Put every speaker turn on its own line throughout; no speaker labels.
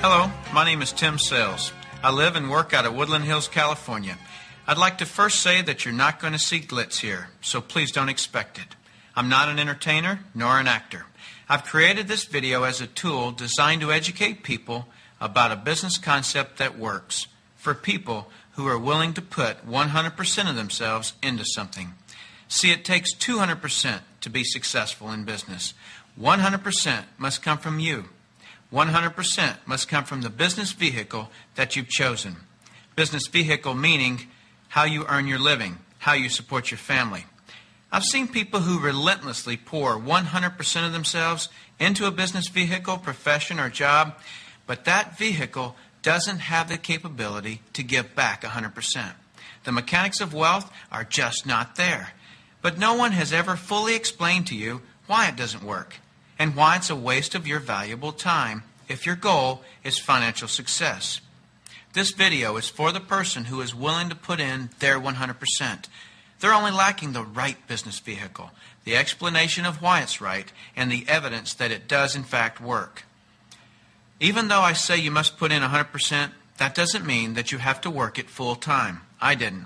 Hello, my name is Tim Sells. I live and work out of Woodland Hills, California. I'd like to first say that you're not going to see glitz here, so please don't expect it. I'm not an entertainer nor an actor. I've created this video as a tool designed to educate people about a business concept that works for people who are willing to put 100% of themselves into something. See, it takes 200% to be successful in business. 100% must come from you. 100% must come from the business vehicle that you've chosen. Business vehicle meaning how you earn your living, how you support your family. I've seen people who relentlessly pour 100% of themselves into a business vehicle, profession, or job, but that vehicle doesn't have the capability to give back 100%. The mechanics of wealth are just not there. But no one has ever fully explained to you why it doesn't work and why it's a waste of your valuable time if your goal is financial success. This video is for the person who is willing to put in their 100%. They're only lacking the right business vehicle, the explanation of why it's right, and the evidence that it does in fact work. Even though I say you must put in 100%, that doesn't mean that you have to work it full time. I didn't.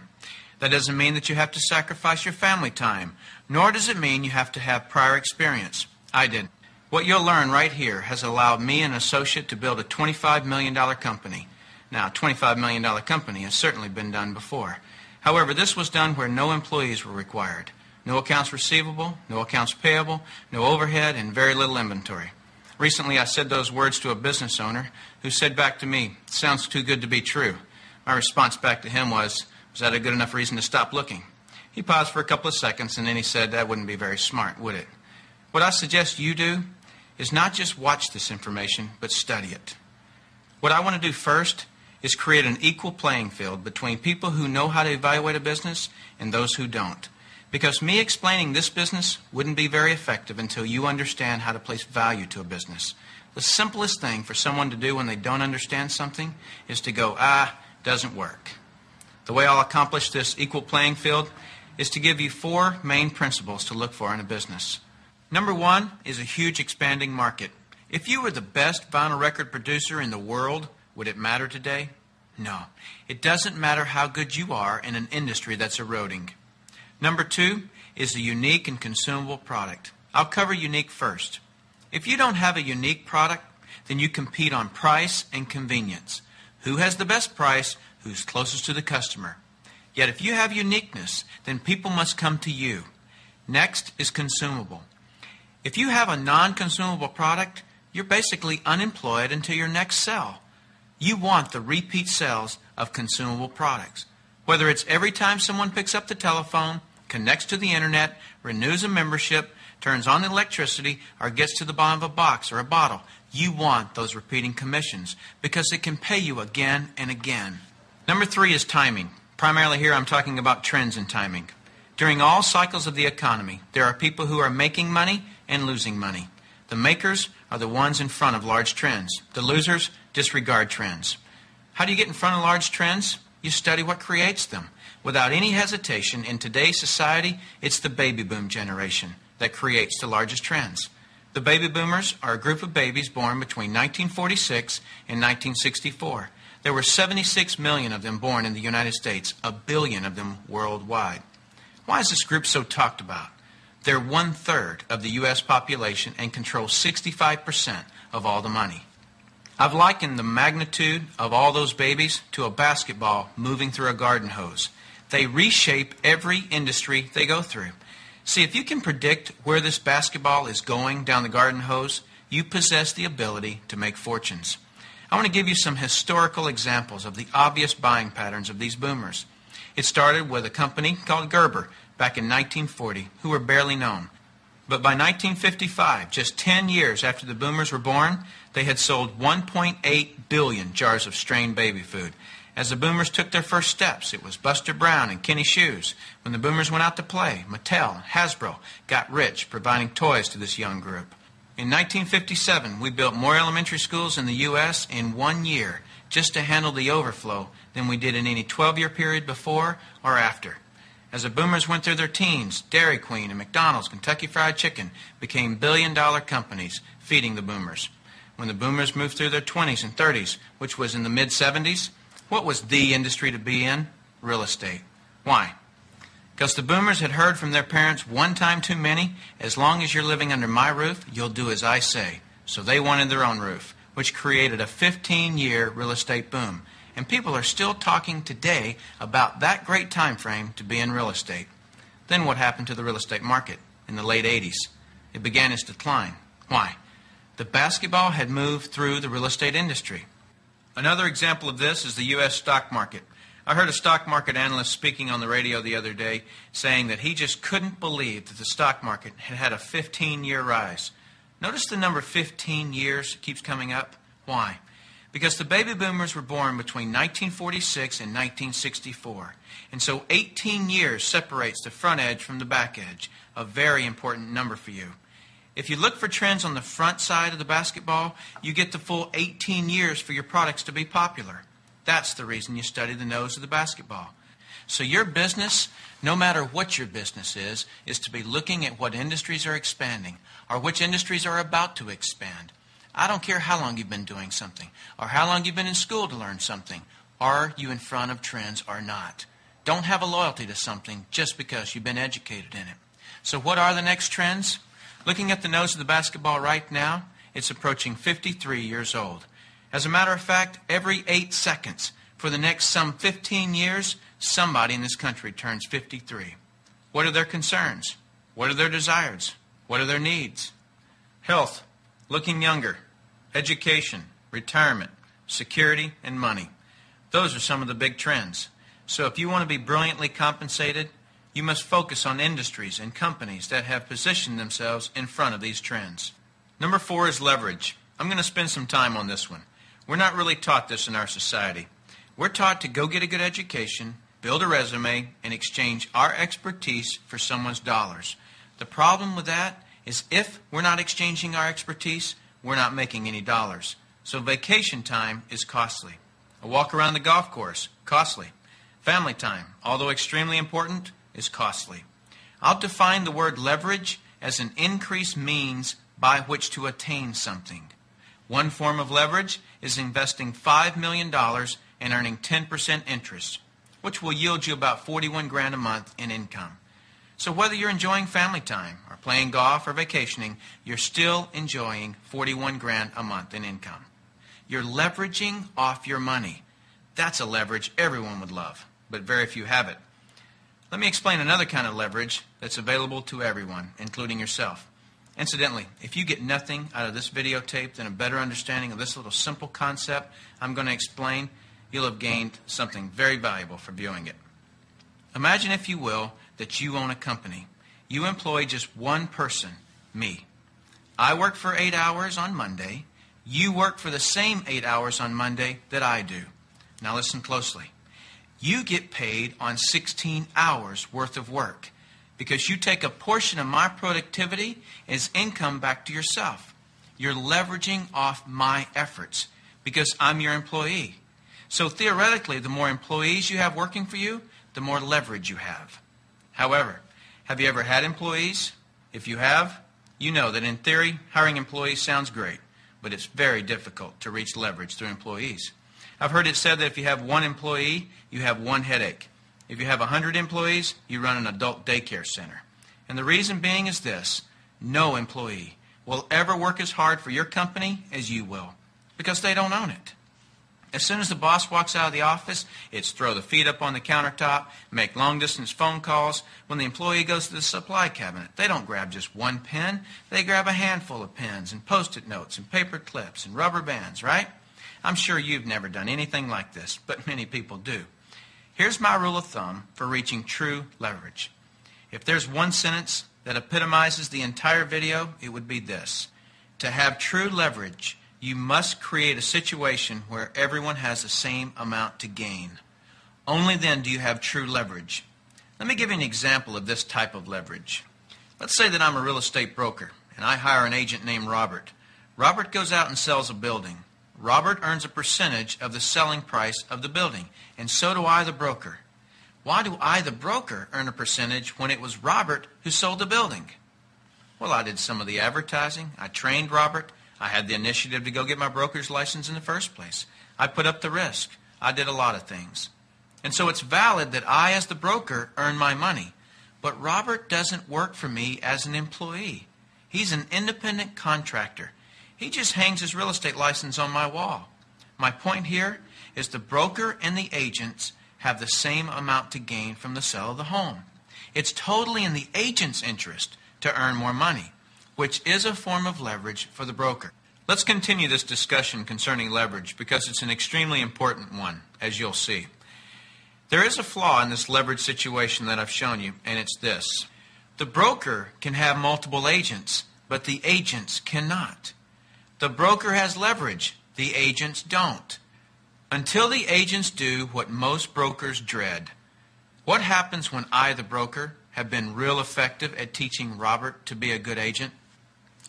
That doesn't mean that you have to sacrifice your family time, nor does it mean you have to have prior experience. I didn't. What you'll learn right here has allowed me and an associate to build a $25 million company. Now, a $25 million company has certainly been done before. However, this was done where no employees were required. No accounts receivable, no accounts payable, no overhead, and very little inventory. Recently, I said those words to a business owner who said back to me, "Sounds too good to be true." My response back to him was that a good enough reason to stop looking? He paused for a couple of seconds, and then he said, "That wouldn't be very smart, would it?" What I suggest you do is not just watch this information, but study it. What I want to do first is create an equal playing field between people who know how to evaluate a business and those who don't. Because me explaining this business wouldn't be very effective until you understand how to place value to a business. The simplest thing for someone to do when they don't understand something is to go, doesn't work. The way I'll accomplish this equal playing field is to give you 4 main principles to look for in a business. Number 1 is a huge expanding market. If you were the best vinyl record producer in the world, would it matter today? No. It doesn't matter how good you are in an industry that's eroding. Number 2 is a unique and consumable product. I'll cover unique first. If you don't have a unique product, then you compete on price and convenience. Who has the best price? Who's closest to the customer? Yet if you have uniqueness, then people must come to you. Next is consumable. If you have a non-consumable product, you're basically unemployed until your next sell. You want the repeat sales of consumable products. Whether it's every time someone picks up the telephone, connects to the internet, renews a membership, turns on the electricity, or gets to the bottom of a box or a bottle, you want those repeating commissions because it can pay you again and again. Number 3 is timing. Primarily here I'm talking about trends in timing. During all cycles of the economy, there are people who are making money and losing money. The makers are the ones in front of large trends. The losers disregard trends. How do you get in front of large trends? You study what creates them. Without any hesitation, in today's society, it's the baby boom generation that creates the largest trends. The baby boomers are a group of babies born between 1946 and 1964. There were 76 million of them born in the United States, 1 billion of them worldwide. Why is this group so talked about? They're 1/3 of the U.S. population and control 65% of all the money. I've likened the magnitude of all those babies to a basketball moving through a garden hose. They reshape every industry they go through. See, if you can predict where this basketball is going down the garden hose, you possess the ability to make fortunes. I want to give you some historical examples of the obvious buying patterns of these boomers. It started with a company called Gerber back in 1940, who were barely known. But by 1955, just 10 years after the boomers were born, they had sold 1.8 billion jars of strained baby food. As the boomers took their first steps, it was Buster Brown and Kenny Shoes. When the boomers went out to play, Mattel and Hasbro got rich providing toys to this young group. In 1957, we built more elementary schools in the U.S. in 1 year just to handle the overflow than we did in any 12-year period before or after. As the boomers went through their teens, Dairy Queen and McDonald's, Kentucky Fried Chicken became billion-dollar companies feeding the boomers. When the boomers moved through their 20s and 30s, which was in the mid-70s, what was the industry to be in? Real estate. Why? Because the boomers had heard from their parents one time too many, as long as you're living under my roof, you'll do as I say. So they wanted their own roof, which created a 15-year real estate boom. And people are still talking today about that great time frame to be in real estate. Then what happened to the real estate market in the late 80s? It began its decline. Why? The basketball had moved through the real estate industry. Another example of this is the U.S. stock market. I heard a stock market analyst speaking on the radio the other day saying that he just couldn't believe that the stock market had had a 15-year rise. Notice the number 15 years keeps coming up. Why? Because the baby boomers were born between 1946 and 1964. And so 18 years separates the front edge from the back edge, a very important number for you. If you look for trends on the front side of the basketball, you get the full 18 years for your products to be popular. That's the reason you study the nose of the basketball. So your business, no matter what your business is to be looking at what industries are expanding or which industries are about to expand. I don't care how long you've been doing something or how long you've been in school to learn something. Are you in front of trends or not? Don't have a loyalty to something just because you've been educated in it. So what are the next trends? Looking at the nose of the basketball right now, it's approaching 53 years old. As a matter of fact, every 8 seconds for the next some 15 years, somebody in this country turns 53. What are their concerns? What are their desires? What are their needs? Health, looking younger, education, retirement, security, and money. Those are some of the big trends. So if you want to be brilliantly compensated, you must focus on industries and companies that have positioned themselves in front of these trends. Number 4 is leverage. I'm going to spend some time on this one. We're not really taught this in our society. We're taught to go get a good education, build a resume, and exchange our expertise for someone's dollars. The problem with that is if we're not exchanging our expertise, we're not making any dollars. So vacation time is costly. A walk around the golf course, costly. Family time, although extremely important, is costly. I'll define the word leverage as an increased means by which to attain something. One form of leverage is investing $5 million and earning 10% interest, which will yield you about $41,000 a month in income. So whether you're enjoying family time or playing golf or vacationing, you're still enjoying $41,000 a month in income. You're leveraging off your money. That's a leverage everyone would love, but very few have it. Let me explain another kind of leverage that's available to everyone, including yourself. Incidentally, if you get nothing out of this videotape than a better understanding of this little simple concept I'm going to explain, you'll have gained something very valuable for viewing it. Imagine, if you will, that you own a company. You employ just one person, me. I work for 8 hours on Monday. You work for the same 8 hours on Monday that I do. Now listen closely. You get paid on 16 hours worth of work because you take a portion of my productivity as income back to yourself. You're leveraging off my efforts because I'm your employee. So theoretically, the more employees you have working for you, the more leverage you have. However, have you ever had employees? If you have, you know that in theory, hiring employees sounds great, but it's very difficult to reach leverage through employees. I've heard it said that if you have one employee, you have one headache. If you have 100 employees, you run an adult daycare center. And the reason being is this: no employee will ever work as hard for your company as you will, because they don't own it. As soon as the boss walks out of the office, it's throw the feet up on the countertop, make long-distance phone calls. When the employee goes to the supply cabinet, they don't grab just one pen. They grab a handful of pens and Post-it notes and paper clips and rubber bands, right? I'm sure you've never done anything like this, but many people do. Here's my rule of thumb for reaching true leverage. If there's one sentence that epitomizes the entire video, it would be this: to have true leverage, you must create a situation where everyone has the same amount to gain. Only then do you have true leverage. Let me give you an example of this type of leverage. Let's say that I'm a real estate broker, and I hire an agent named Robert. Robert goes out and sells a building. Robert earns a percentage of the selling price of the building, and so do I, the broker. Why do I, the broker, earn a percentage when it was Robert who sold the building? Well, I did some of the advertising. I trained Robert. I had the initiative to go get my broker's license in the first place. I put up the risk. I did a lot of things. And so it's valid that I, as the broker, earn my money. But Robert doesn't work for me as an employee. He's an independent contractor. He just hangs his real estate license on my wall. My point here is the broker and the agents have the same amount to gain from the sale of the home. It's totally in the agent's interest to earn more money, which is a form of leverage for the broker. Let's continue this discussion concerning leverage because it's an extremely important one, as you'll see. There is a flaw in this leverage situation that I've shown you, and it's this. The broker can have multiple agents, but the agents cannot. The broker has leverage. The agents don't. Until the agents do what most brokers dread. What happens when I, the broker, have been real effective at teaching Robert to be a good agent?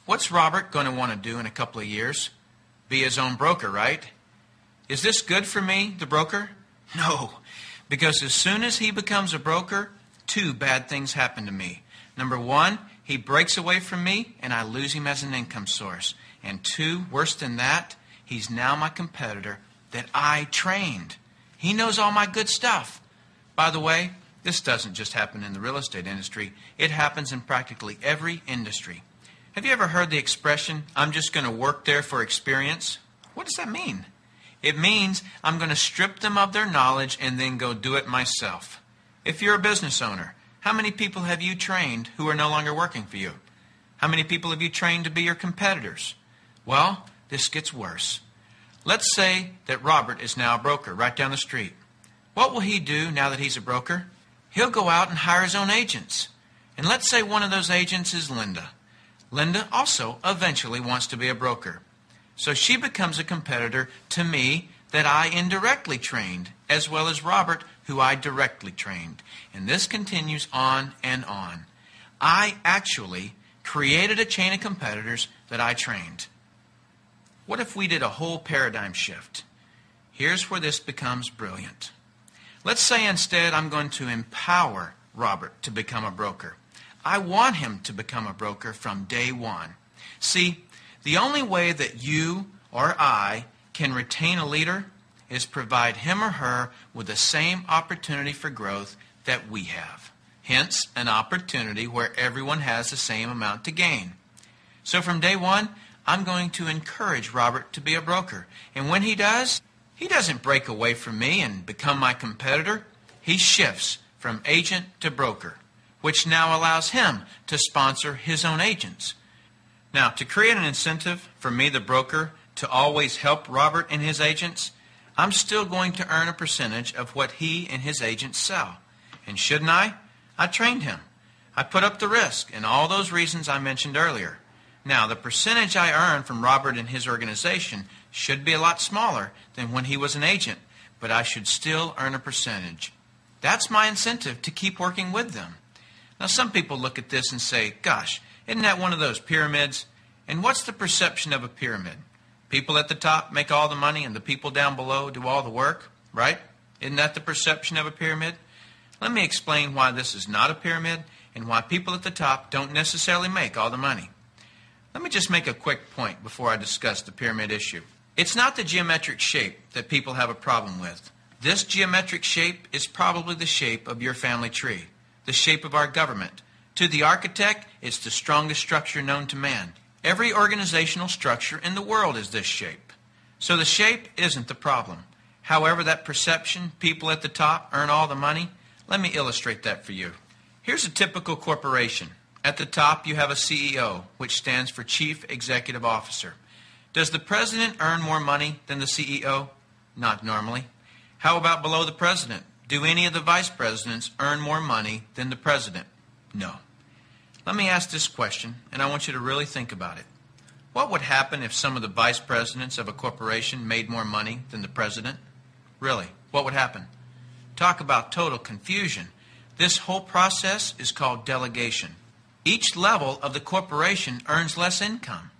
What's Robert going to want to do in a couple of years? Be his own broker, right? Is this good for me, the broker? No, because as soon as he becomes a broker, two bad things happen to me. Number one, he breaks away from me and I lose him as an income source. And two, worse than that, he's now my competitor that I trained. He knows all my good stuff. By the way, this doesn't just happen in the real estate industry. It happens in practically every industry. Have you ever heard the expression, I'm just going to work there for experience? What does that mean? It means I'm going to strip them of their knowledge and then go do it myself. If you're a business owner, how many people have you trained who are no longer working for you? How many people have you trained to be your competitors? Well, this gets worse. Let's say that Robert is now a broker right down the street. What will he do now that he's a broker? He'll go out and hire his own agents. And let's say one of those agents is Linda. Linda also eventually wants to be a broker. So she becomes a competitor to me that I indirectly trained, as well as Robert, who I directly trained. And this continues on and on. I actually created a chain of competitors that I trained. What if we did a whole paradigm shift? Here's where this becomes brilliant. Let's say instead I'm going to empower Robert to become a broker. I want him to become a broker from day one. See, the only way that you or I can retain a leader is provide him or her with the same opportunity for growth that we have. Hence, an opportunity where everyone has the same amount to gain. So from day one, I'm going to encourage Robert to be a broker. And when he does, he doesn't break away from me and become my competitor. He shifts from agent to broker, which now allows him to sponsor his own agents. Now, to create an incentive for me, the broker, to always help Robert and his agents, I'm still going to earn a percentage of what he and his agents sell. And shouldn't I? I trained him. I put up the risk and all those reasons I mentioned earlier. Now, the percentage I earn from Robert and his organization should be a lot smaller than when he was an agent, but I should still earn a percentage. That's my incentive to keep working with them. Now, some people look at this and say, gosh, isn't that one of those pyramids? And what's the perception of a pyramid? People at the top make all the money and the people down below do all the work, right? Isn't that the perception of a pyramid? Let me explain why this is not a pyramid and why people at the top don't necessarily make all the money. Let me just make a quick point before I discuss the pyramid issue. It's not the geometric shape that people have a problem with. This geometric shape is probably the shape of your family tree, the shape of our government. To the architect, it's the strongest structure known to man. Every organizational structure in the world is this shape. So the shape isn't the problem. However, that perception, people at the top earn all the money, let me illustrate that for you. Here's a typical corporation. At the top, you have a CEO, which stands for Chief Executive Officer. Does the president earn more money than the CEO? Not normally. How about below the president? Do any of the vice presidents earn more money than the president? No. Let me ask this question, and I want you to really think about it. What would happen if some of the vice presidents of a corporation made more money than the president? Really, what would happen? Talk about total confusion. This whole process is called delegation. Each level of the corporation earns less income.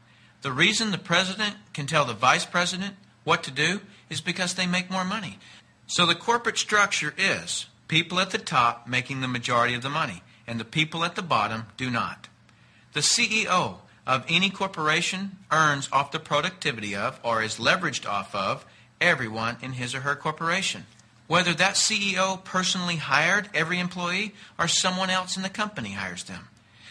The reason the president can tell the vice president what to do is because they make more money. So the corporate structure is people at the top making the majority of the money, and the people at the bottom do not. The CEO of any corporation earns off the productivity of or is leveraged off of everyone in his or her corporation, whether that CEO personally hired every employee or someone else in the company hires them.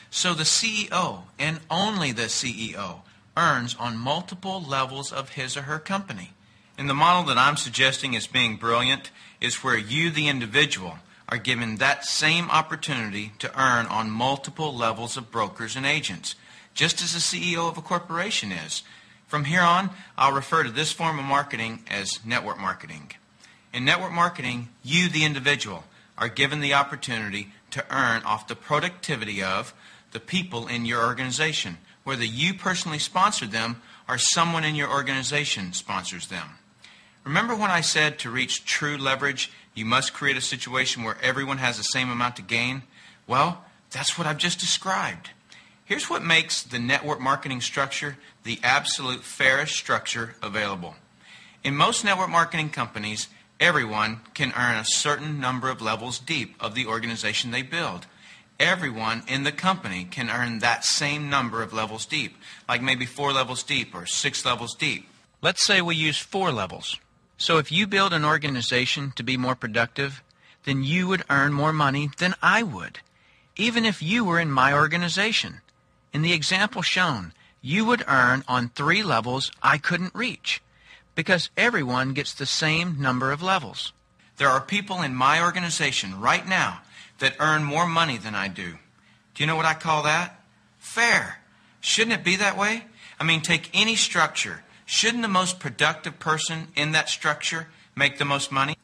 So the CEO, and only the CEO, earns on multiple levels of his or her company. And the model that I'm suggesting as being brilliant is where you, the individual, are given that same opportunity to earn on multiple levels of brokers and agents, just as the CEO of a corporation is. From here on, I'll refer to this form of marketing as network marketing. In network marketing, you, the individual, are given the opportunity to earn off the productivity of the people in your organization, whether you personally sponsor them or someone in your organization sponsors them. Remember when I said to reach true leverage, you must create a situation where everyone has the same amount to gain? Well, that's what I've just described. Here's what makes the network marketing structure the absolute fairest structure available. In most network marketing companies, everyone can earn a certain number of levels deep of the organization they build. Everyone in the company can earn that same number of levels deep, like maybe 4 levels deep or 6 levels deep. Let's say we use 4 levels. So if you build an organization to be more productive, then you would earn more money than I would, even if you were in my organization. In the example shown, you would earn on 3 levels I couldn't reach, because everyone gets the same number of levels. There are people in my organization right now that earn more money than I do. Do you know what I call that? Fair. Shouldn't it be that way? I mean, take any structure. Shouldn't the most productive person in that structure make the most money?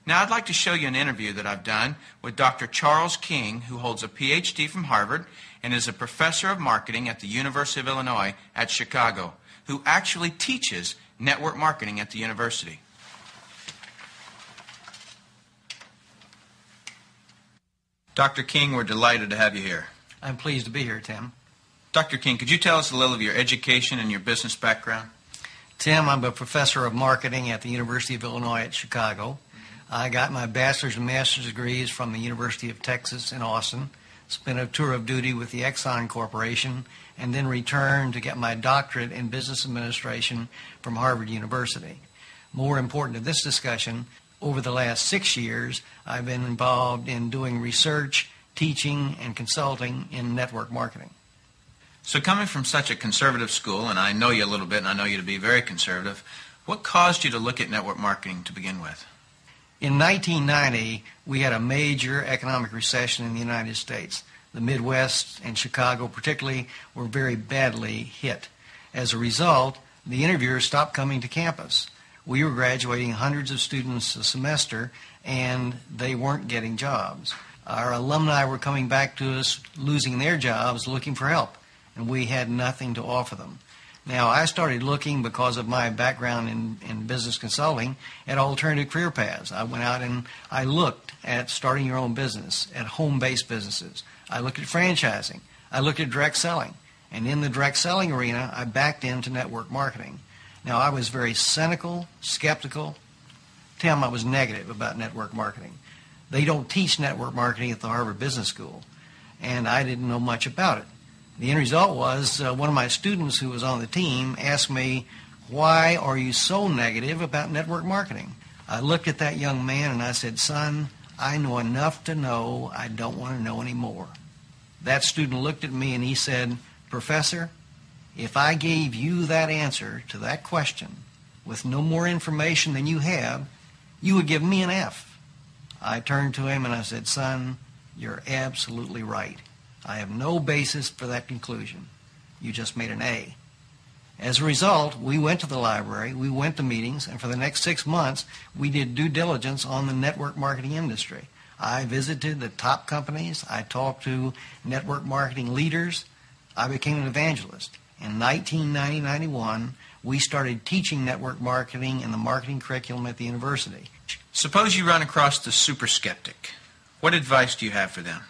Now, I'd like to show you an interview that I've done with Dr. Charles King, who holds a PhD from Harvard and is a professor of marketing at the University of Illinois at Chicago, who actually teaches network marketing at the university. Dr. King, we're delighted to have you here.
I'm pleased to be here, Tim.
Dr. King, could you tell us a little of your education and your business background?
Tim, I'm a professor of marketing at the University of Illinois at Chicago. I got my bachelor's and master's degrees from the University of Texas in Austin, spent a tour of duty with the Exxon Corporation, and then returned to get my doctorate in business administration from Harvard University. More important to this discussion, over the last 6 years, I've been involved in doing research, teaching, and consulting in network marketing.
So coming from such a conservative school, and I know you a little bit, and I know you to be very conservative, what caused you to look at network marketing to begin with?
In 1990, we had a major economic recession in the United States. The Midwest and Chicago particularly were very badly hit. As a result, the interviewers stopped coming to campus. We were graduating hundreds of students a semester, and they weren't getting jobs. Our alumni were coming back to us, losing their jobs, looking for help, and we had nothing to offer them. Now, I started looking, because of my background in business consulting, at alternative career paths. I went out and I looked at starting your own business, at home-based businesses. I looked at franchising. I looked at direct selling. And in the direct selling arena, I backed into network marketing. Now, I was very cynical, skeptical. Tim, I was negative about network marketing. They don't teach network marketing at the Harvard Business School, and I didn't know much about it. The end result was one of my students who was on the team asked me, "Why are you so negative about network marketing?" I looked at that young man and I said, "Son, I know enough to know I don't want to know any more." That student looked at me and he said, "Professor, if I gave you that answer to that question with no more information than you have, you would give me an F." I turned to him and I said, "Son, you're absolutely right. I have no basis for that conclusion. You just made an A." As a result, we went to the library, we went to meetings, and for the next 6 months, we did due diligence on the network marketing industry. I visited the top companies. I talked to network marketing leaders. I became an evangelist. In 1990-91, we started teaching network marketing in the marketing curriculum at the university.
Suppose you run across the super skeptic. What advice do you have for them?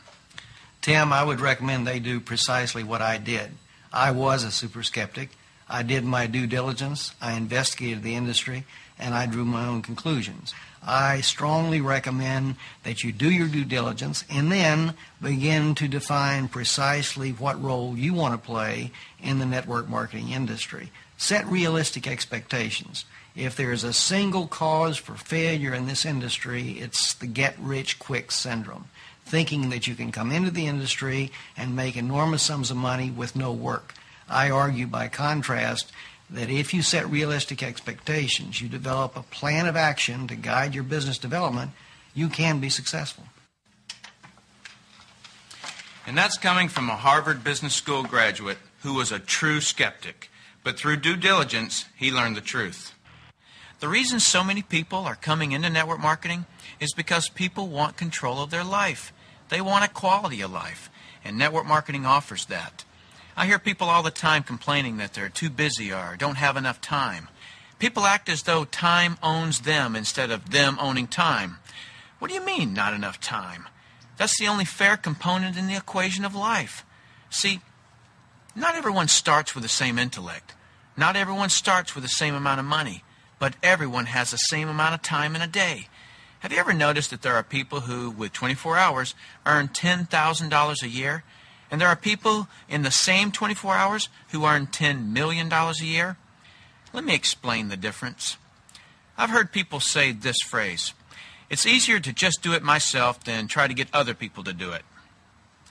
Tim, I would recommend they do precisely what I did. I was a super skeptic. I did my due diligence, I investigated the industry, and I drew my own conclusions. I strongly recommend that you do your due diligence and then begin to define precisely what role you want to play in the network marketing industry. Set realistic expectations. If there is a single cause for failure in this industry, it's the get-rich-quick syndrome, thinking that you can come into the industry and make enormous sums of money with no work. I argue, by contrast, that if you set realistic expectations, you develop a plan of action to guide your business development, you can be successful.
And that's coming from a Harvard Business School graduate who was a true skeptic. But through due diligence, he learned the truth. The reason so many people are coming into network marketing is because people want control of their life. They want a quality of life, and network marketing offers that. I hear people all the time complaining that they're too busy or don't have enough time. People act as though time owns them instead of them owning time. What do you mean, not enough time? That's the only fair component in the equation of life. See, not everyone starts with the same intellect. Not everyone starts with the same amount of money, but everyone has the same amount of time in a day. Have you ever noticed that there are people who, with 24 hours, earn $10,000 a year? And there are people in the same 24 hours who earn $10 million a year? Let me explain the difference. I've heard people say this phrase: it's easier to just do it myself than try to get other people to do it.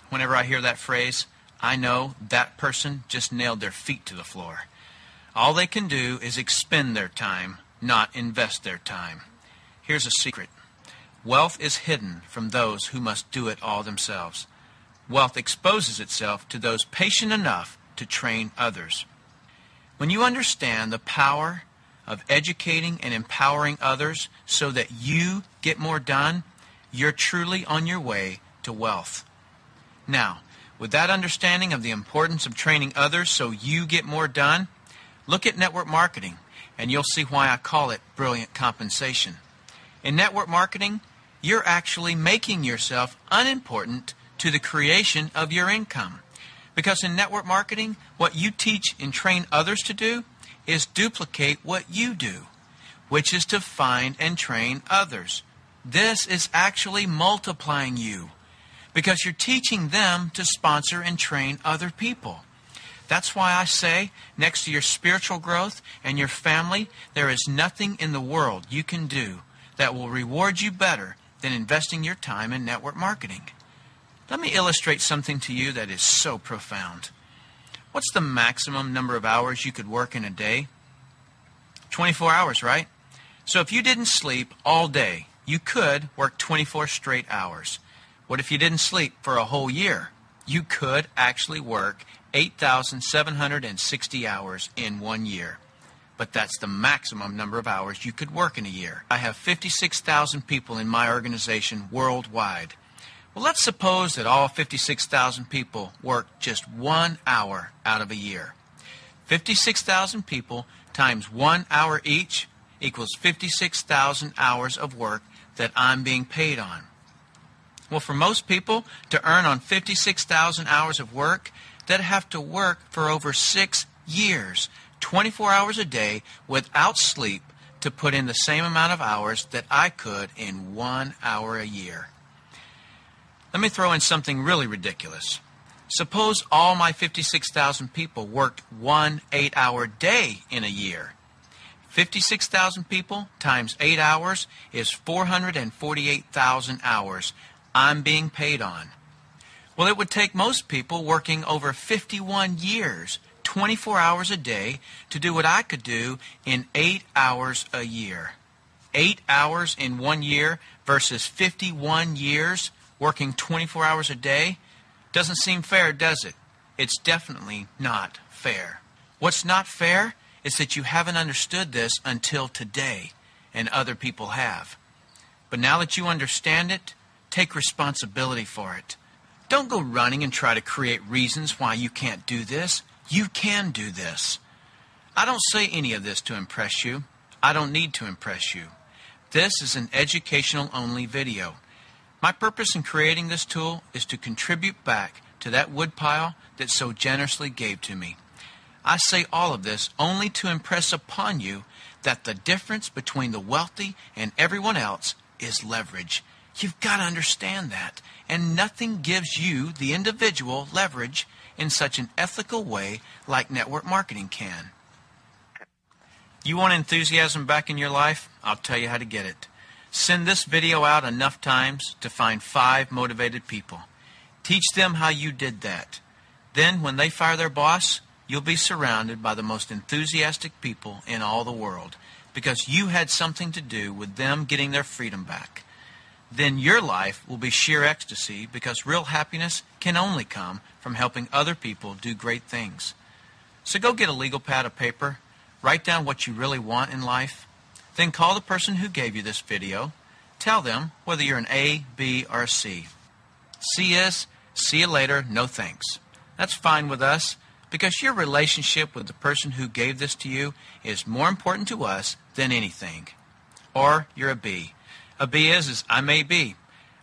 Whenever I hear that phrase, I know that person just nailed their feet to the floor. All they can do is expend their time, not invest their time. Here's a secret. Wealth is hidden from those who must do it all themselves. Wealth exposes itself to those patient enough to train others. When you understand the power of educating and empowering others so that you get more done, you're truly on your way to wealth. Now, with that understanding of the importance of training others so you get more done, look at network marketing, and you'll see why I call it brilliant compensation. In network marketing, you're actually making yourself unimportant to the creation of your income. Because in network marketing, what you teach and train others to do is duplicate what you do, which is to find and train others. This is actually multiplying you, because you're teaching them to sponsor and train other people. That's why I say, next to your spiritual growth and your family, there is nothing in the world you can do that will reward you better than investing your time in network marketing. Let me illustrate something to you that is so profound. What's the maximum number of hours you could work in a day? 24 hours, right? So if you didn't sleep all day, you could work 24 straight hours. What if you didn't sleep for a whole year? You could actually work 8,760 hours in 1 year. But that's the maximum number of hours you could work in a year. I have 56,000 people in my organization worldwide. Well, let's suppose that all 56,000 people work just 1 hour out of a year. 56,000 people times 1 hour each equals 56,000 hours of work that I'm being paid on. Well, for most people to earn on 56,000 hours of work, they'd have to work for over 6 years, 24 hours a day without sleep to put in the same amount of hours that I could in 1 hour a year. Let me throw in something really ridiculous. Suppose all my 56,000 people worked 1 8-hour day in a year. 56,000 people times 8 hours is 448,000 hours I'm being paid on. Well, it would take most people working over 51 years, 24 hours a day, to do what I could do in 8 hours a year. 8 hours in 1 year versus 51 years working 24 hours a day? Doesn't seem fair, does it? It's definitely not fair. What's not fair is that you haven't understood this until today, and other people have. But now that you understand it, take responsibility for it. Don't go running and try to create reasons why you can't do this. You can do this. I don't say any of this to impress you. I don't need to impress you. This is an educational-only video. My purpose in creating this tool is to contribute back to that woodpile that so generously gave to me. I say all of this only to impress upon you that the difference between the wealthy and everyone else is leverage. You've got to understand that. And nothing gives you, the individual, leverage in such an ethical way like network marketing can. You want enthusiasm back in your life? I'll tell you how to get it. Send this video out enough times to find 5 motivated people. Teach them how you did that. Then, when they fire their boss, you'll be surrounded by the most enthusiastic people in all the world because you had something to do with them getting their freedom back. Then your life will be sheer ecstasy because real happiness can only come from helping other people do great things. So go get a legal pad of paper, write down what you really want in life, then call the person who gave you this video. Tell them whether you're an A, B, or a C. C is, see you later, no thanks. That's fine with us because your relationship with the person who gave this to you is more important to us than anything. Or you're a B. A B is I may be.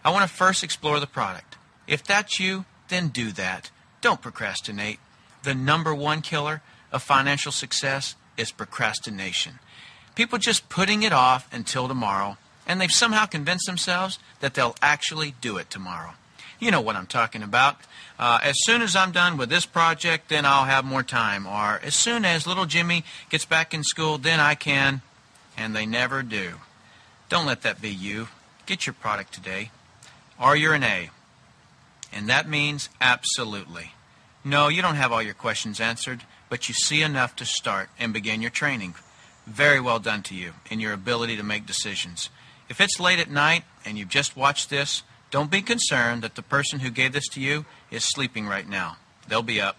I want to first explore the product. If that's you, then do that. Don't procrastinate. The #1 killer of financial success is procrastination. People just putting it off until tomorrow, and they've somehow convinced themselves that they'll actually do it tomorrow. You know what I'm talking about. As soon as I'm done with this project, then I'll have more time. Or as soon as little Jimmy gets back in school, then I can. And they never do. Don't let that be you. Get your product today. Or you're an A. And that means absolutely. No, you don't have all your questions answered, but you see enough to start and begin your training. Very well done to you in your ability to make decisions. If it's late at night and you've just watched this, don't be concerned that the person who gave this to you is sleeping right now. They'll be up.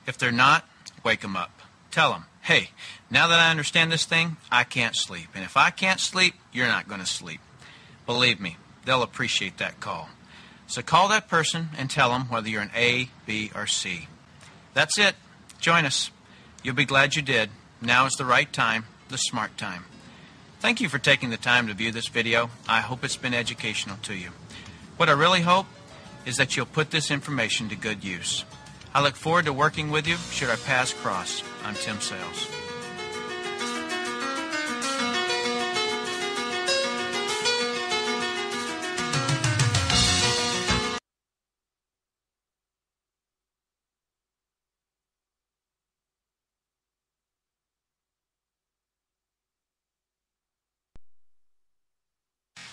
If they're not, wake them up. Tell them, hey, now that I understand this thing, I can't sleep. And if I can't sleep, you're not going to sleep. Believe me, they'll appreciate that call. So call that person and tell them whether you're an A, B, or C. That's it. Join us. You'll be glad you did. Now is the right time, the smart time. Thank you for taking the time to view this video. I hope it's been educational to you. What I really hope is that you'll put this information to good use. I look forward to working with you should our paths cross. I'm Tim Sales.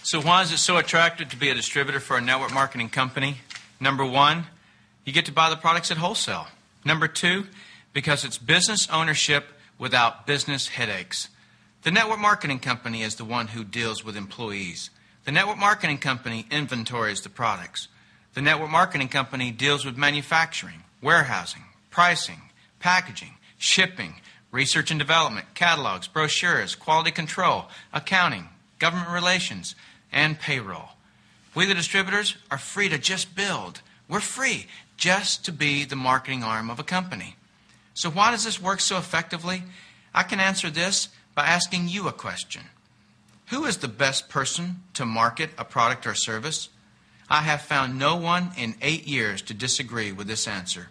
So why is it so attractive to be a distributor for a network marketing company? #1, you get to buy the products at wholesale. #2, because it's business ownership without business headaches. The network marketing company is the one who deals with employees. The network marketing company inventories the products. The network marketing company deals with manufacturing, warehousing, pricing, packaging, shipping, research and development, catalogs, brochures, quality control, accounting, government relations, and payroll. We, the distributors, are free to just build. We're free just to be the marketing arm of a company. So why does this work so effectively? I can answer this by asking you a question. Who is the best person to market a product or service? I have found no one in 8 years to disagree with this answer.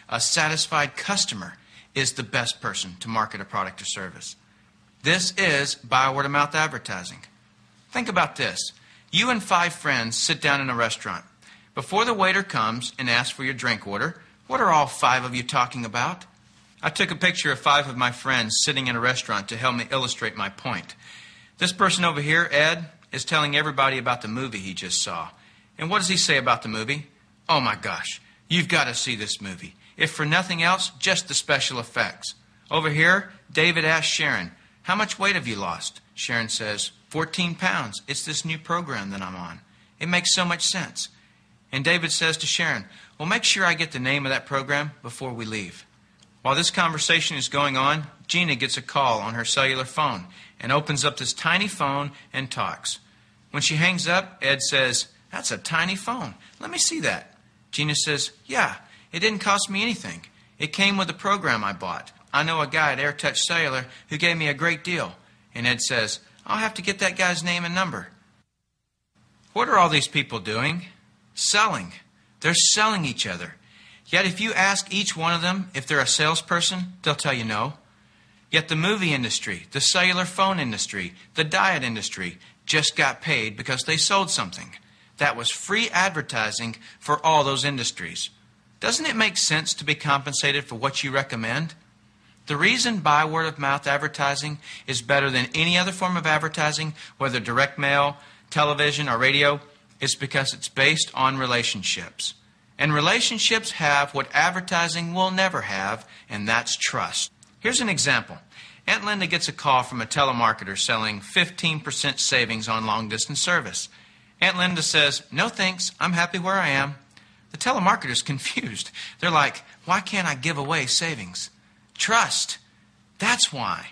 A satisfied customer is the best person to market a product or service. This is by word-of-mouth advertising. Think about this. You and 5 friends sit down in a restaurant. Before the waiter comes and asks for your drink order, what are all 5 of you talking about? I took a picture of 5 of my friends sitting in a restaurant to help me illustrate my point. This person over here, Ed, is telling everybody about the movie he just saw. And what does he say about the movie? Oh my gosh, you've got to see this movie. If for nothing else, just the special effects. Over here, David asks Sharon, how much weight have you lost? Sharon says, 14 pounds. It's this new program that I'm on. It makes so much sense. And David says to Sharon, well, make sure I get the name of that program before we leave. While this conversation is going on, Gina gets a call on her cellular phone and opens up this tiny phone and talks. When she hangs up, Ed says, that's a tiny phone. Let me see that. Gina says, yeah, it didn't cost me anything. It came with the program I bought. I know a guy at AirTouch Cellular who gave me a great deal. And Ed says, I'll have to get that guy's name and number. What are all these people doing? Selling. They're selling each other. Yet if you ask each one of them if they're a salesperson, they'll tell you no. Yet the movie industry, the cellular phone industry, the diet industry just got paid because they sold something. That was free advertising for all those industries. Doesn't it make sense to be compensated for what you recommend? The reason by word-of-mouth advertising is better than any other form of advertising, whether direct mail, television, or radio, is because it's based on relationships. And relationships have what advertising will never have, and that's trust. Here's an example. Aunt Linda gets a call from a telemarketer selling 15% savings on long-distance service. Aunt Linda says, "No thanks, I'm happy where I am." The telemarketer's confused. They're like, "Why can't I give away savings?" Trust. That's why.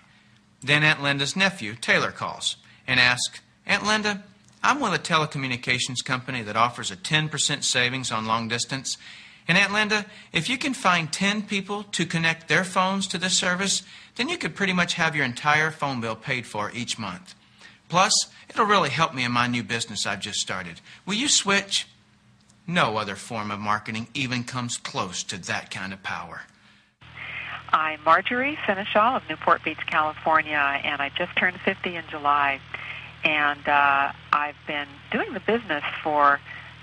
Then Aunt Linda's nephew, Taylor, calls and asks, "Aunt Linda, I'm with a telecommunications company that offers a 10% savings on long distance. And Aunt Linda, if you can find 10 people to connect their phones to this service, then you could pretty much have your entire phone bill paid for each month. Plus, it'll really help me in my new business I've just started. Will you switch?" No other form of marketing even comes close to that kind of power.
I'm Marjorie Seneschal of Newport Beach, California, and I just turned 50 in July. And I've been doing the business for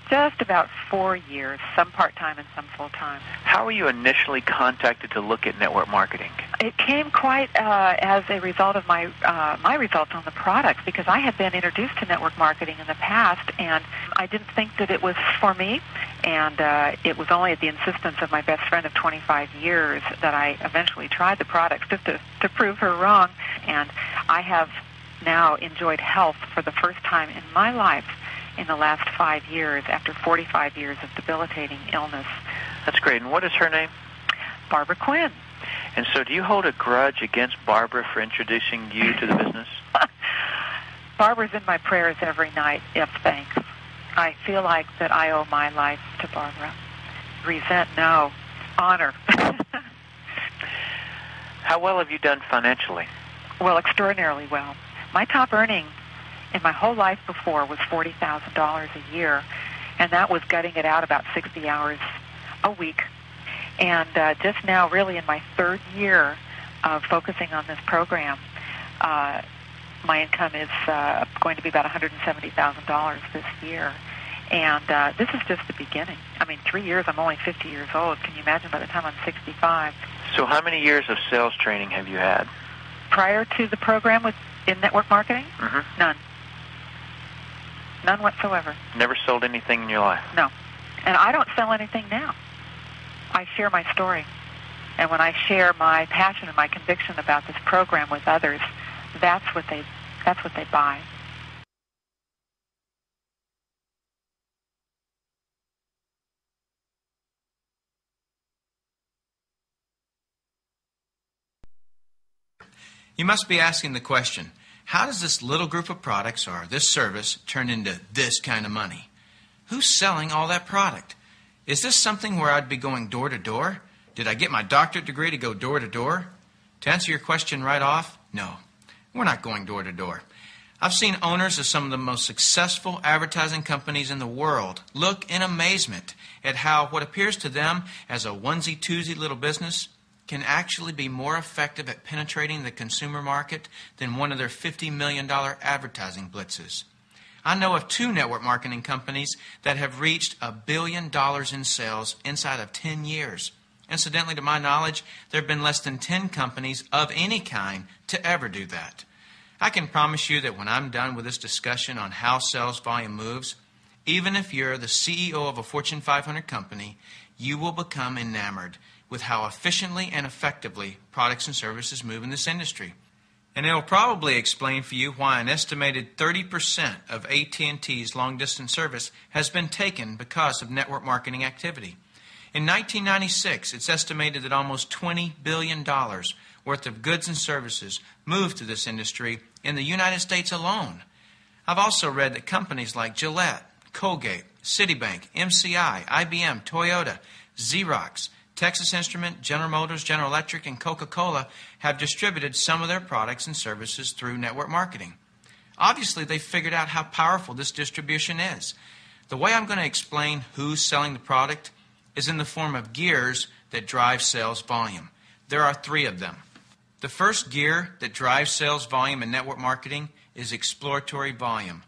just about 4 years, some part-time and some full-time.
How were you initially contacted to look at network marketing?
It came quite as a result of my results on the products, because I had been introduced to network marketing in the past, and I didn't think that it was for me. And it was only at the insistence of my best friend of 25 years that I eventually tried the products just to prove her wrong. And I have now enjoyed health for the first time in my life in the last 5 years after 45 years of debilitating illness.
That's great. And what is her name?
Barbara Quinn.
And so do you hold a grudge against Barbara for introducing you to the business?
Barbara's in my prayers every night, if thanks. I feel like that I owe my life to Barbara. Resent, no. Honor.
How well have you done financially?
Well, extraordinarily well. My top earning in my whole life before was $40,000 a year, and that was gutting it out about 60 hours a week. And just now, really in my third year of focusing on this program, my income is going to be about $170,000 this year. And this is just the beginning. I mean, 3 years, I'm only 50 years old. Can you imagine by the time I'm 65?
So how many years of sales training have you had?
Prior to the program in network marketing?
Mm-hmm.
None. None whatsoever.
Never sold anything in your life?
No. And I don't sell anything now. I share my story. And when I share my passion and my conviction about this program with others, that's what they buy.
You must be asking the question, how does this little group of products or this service turn into this kind of money? Who's selling all that product? Is this something where I'd be going door to door? Did I get my doctorate degree to go door to door? To answer your question right off, no. We're not going door to door. I've seen owners of some of the most successful advertising companies in the world look in amazement at how what appears to them as a onesie-twosie little business can actually be more effective at penetrating the consumer market than one of their $50 million advertising blitzes. I know of 2 network marketing companies that have reached $1 billion in sales inside of 10 years. Incidentally, to my knowledge, there have been less than 10 companies of any kind to ever do that. I can promise you that when I'm done with this discussion on how sales volume moves, even if you're the CEO of a Fortune 500 company, you will become enamored with how efficiently and effectively products and services move in this industry. And it'll probably explain for you why an estimated 30% of AT&T's long-distance service has been taken because of network marketing activity. In 1996, it's estimated that almost $20 billion worth of goods and services moved to this industry in the United States alone. I've also read that companies like Gillette, Colgate, Citibank, MCI, IBM, Toyota, Xerox, Texas Instrument, General Motors, General Electric, and Coca-Cola have distributed some of their products and services through network marketing. Obviously, they've figured out how powerful this distribution is. The way I'm going to explain who's selling the product is in the form of gears that drive sales volume. There are 3 of them. The first gear that drives sales volume in network marketing is exploratory volume.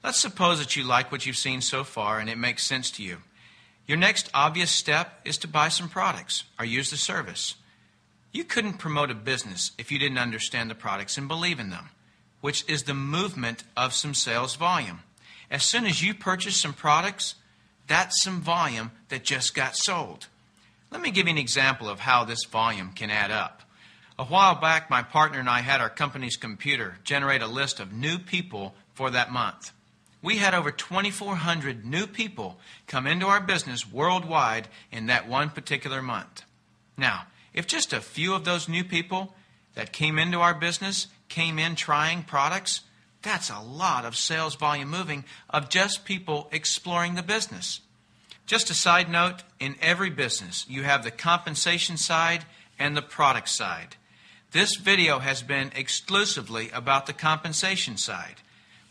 Let's suppose that you like what you've seen so far and it makes sense to you. Your next obvious step is to buy some products or use the service. You couldn't promote a business if you didn't understand the products and believe in them, which is the movement of some sales volume. As soon as you purchase some products, that's some volume that just got sold. Let me give you an example of how this volume can add up. A while back, my partner and I had our company's computer generate a list of new people for that month. We had over 2,400 new people come into our business worldwide in that one particular month. Now, if just a few of those new people that came into our business came in trying products, that's a lot of sales volume moving of just people exploring the business. Just a side note, in every business, you have the compensation side and the product side. This video has been exclusively about the compensation side.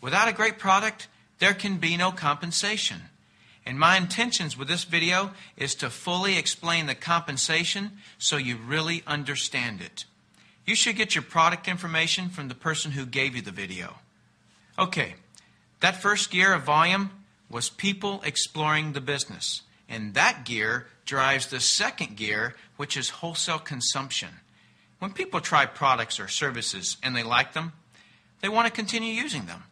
Without a great product, there can be no compensation. And my intentions with this video is to fully explain the compensation so you really understand it. You should get your product information from the person who gave you the video. Okay, that first gear of volume was people exploring the business. And that gear drives the second gear, which is wholesale consumption. When people try products or services and they like them, they want to continue using them.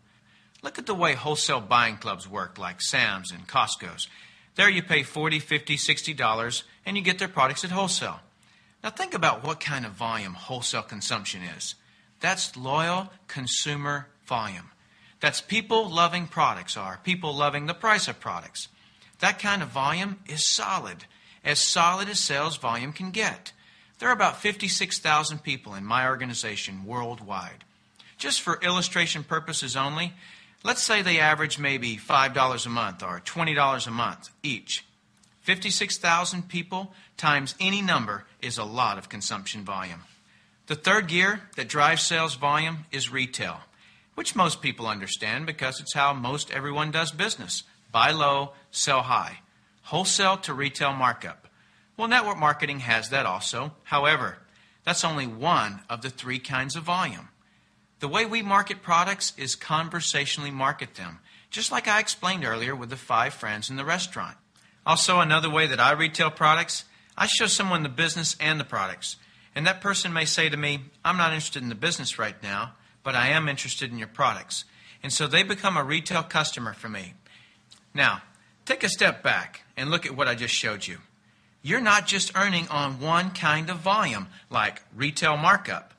Look at the way wholesale buying clubs work, like Sam's and Costco's. There you pay $40, $50, $60, and you get their products at wholesale. Now think about what kind of volume wholesale consumption is. That's loyal consumer volume. That's people loving products or people loving the price of products. That kind of volume is solid as sales volume can get. There are about 56,000 people in my organization worldwide. Just for illustration purposes only, let's say they average maybe $5 a month or $20 a month each. 56,000 people times any number is a lot of consumption volume. The third gear that drives sales volume is retail, which most people understand because it's how most everyone does business. Buy low, sell high. Wholesale to retail markup. Well, network marketing has that also. However, that's only one of the 3 kinds of volume. The way we market products is conversationally market them, just like I explained earlier with the 5 friends in the restaurant. Also, another way that I retail products, I show someone the business and the products. And that person may say to me, I'm not interested in the business right now, but I am interested in your products. And so they become a retail customer for me. Now, take a step back and look at what I just showed you. You're not just earning on one kind of volume, like retail markup.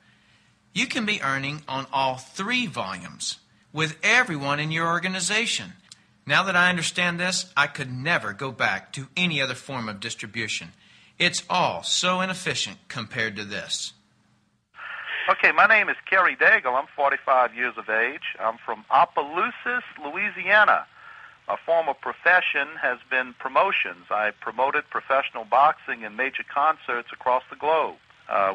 You can be earning on all 3 volumes with everyone in your organization. Now that I understand this, I could never go back to any other form of distribution. It's all so inefficient compared to this.
Okay, my name is Kerry Daigle. I'm 45 years of age. I'm from Opelousas, Louisiana. My former profession has been promotions. I promoted professional boxing in major concerts across the globe.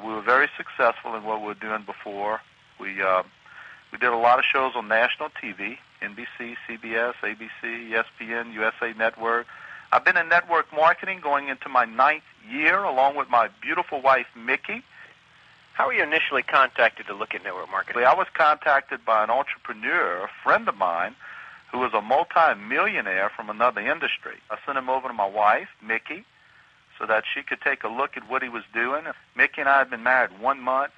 We were very successful in what we were doing before. We did a lot of shows on national TV, NBC, CBS, ABC, ESPN, USA Network. I've been in network marketing going into my 9th year along with my beautiful wife, Mickey.
How were you initially contacted to look at network marketing?
I was contacted by an entrepreneur, a friend of mine, who was a multi-millionaire from another industry. I sent him over to my wife, Mickey, so that she could take a look at what he was doing. Mickey and I had been married 1 month.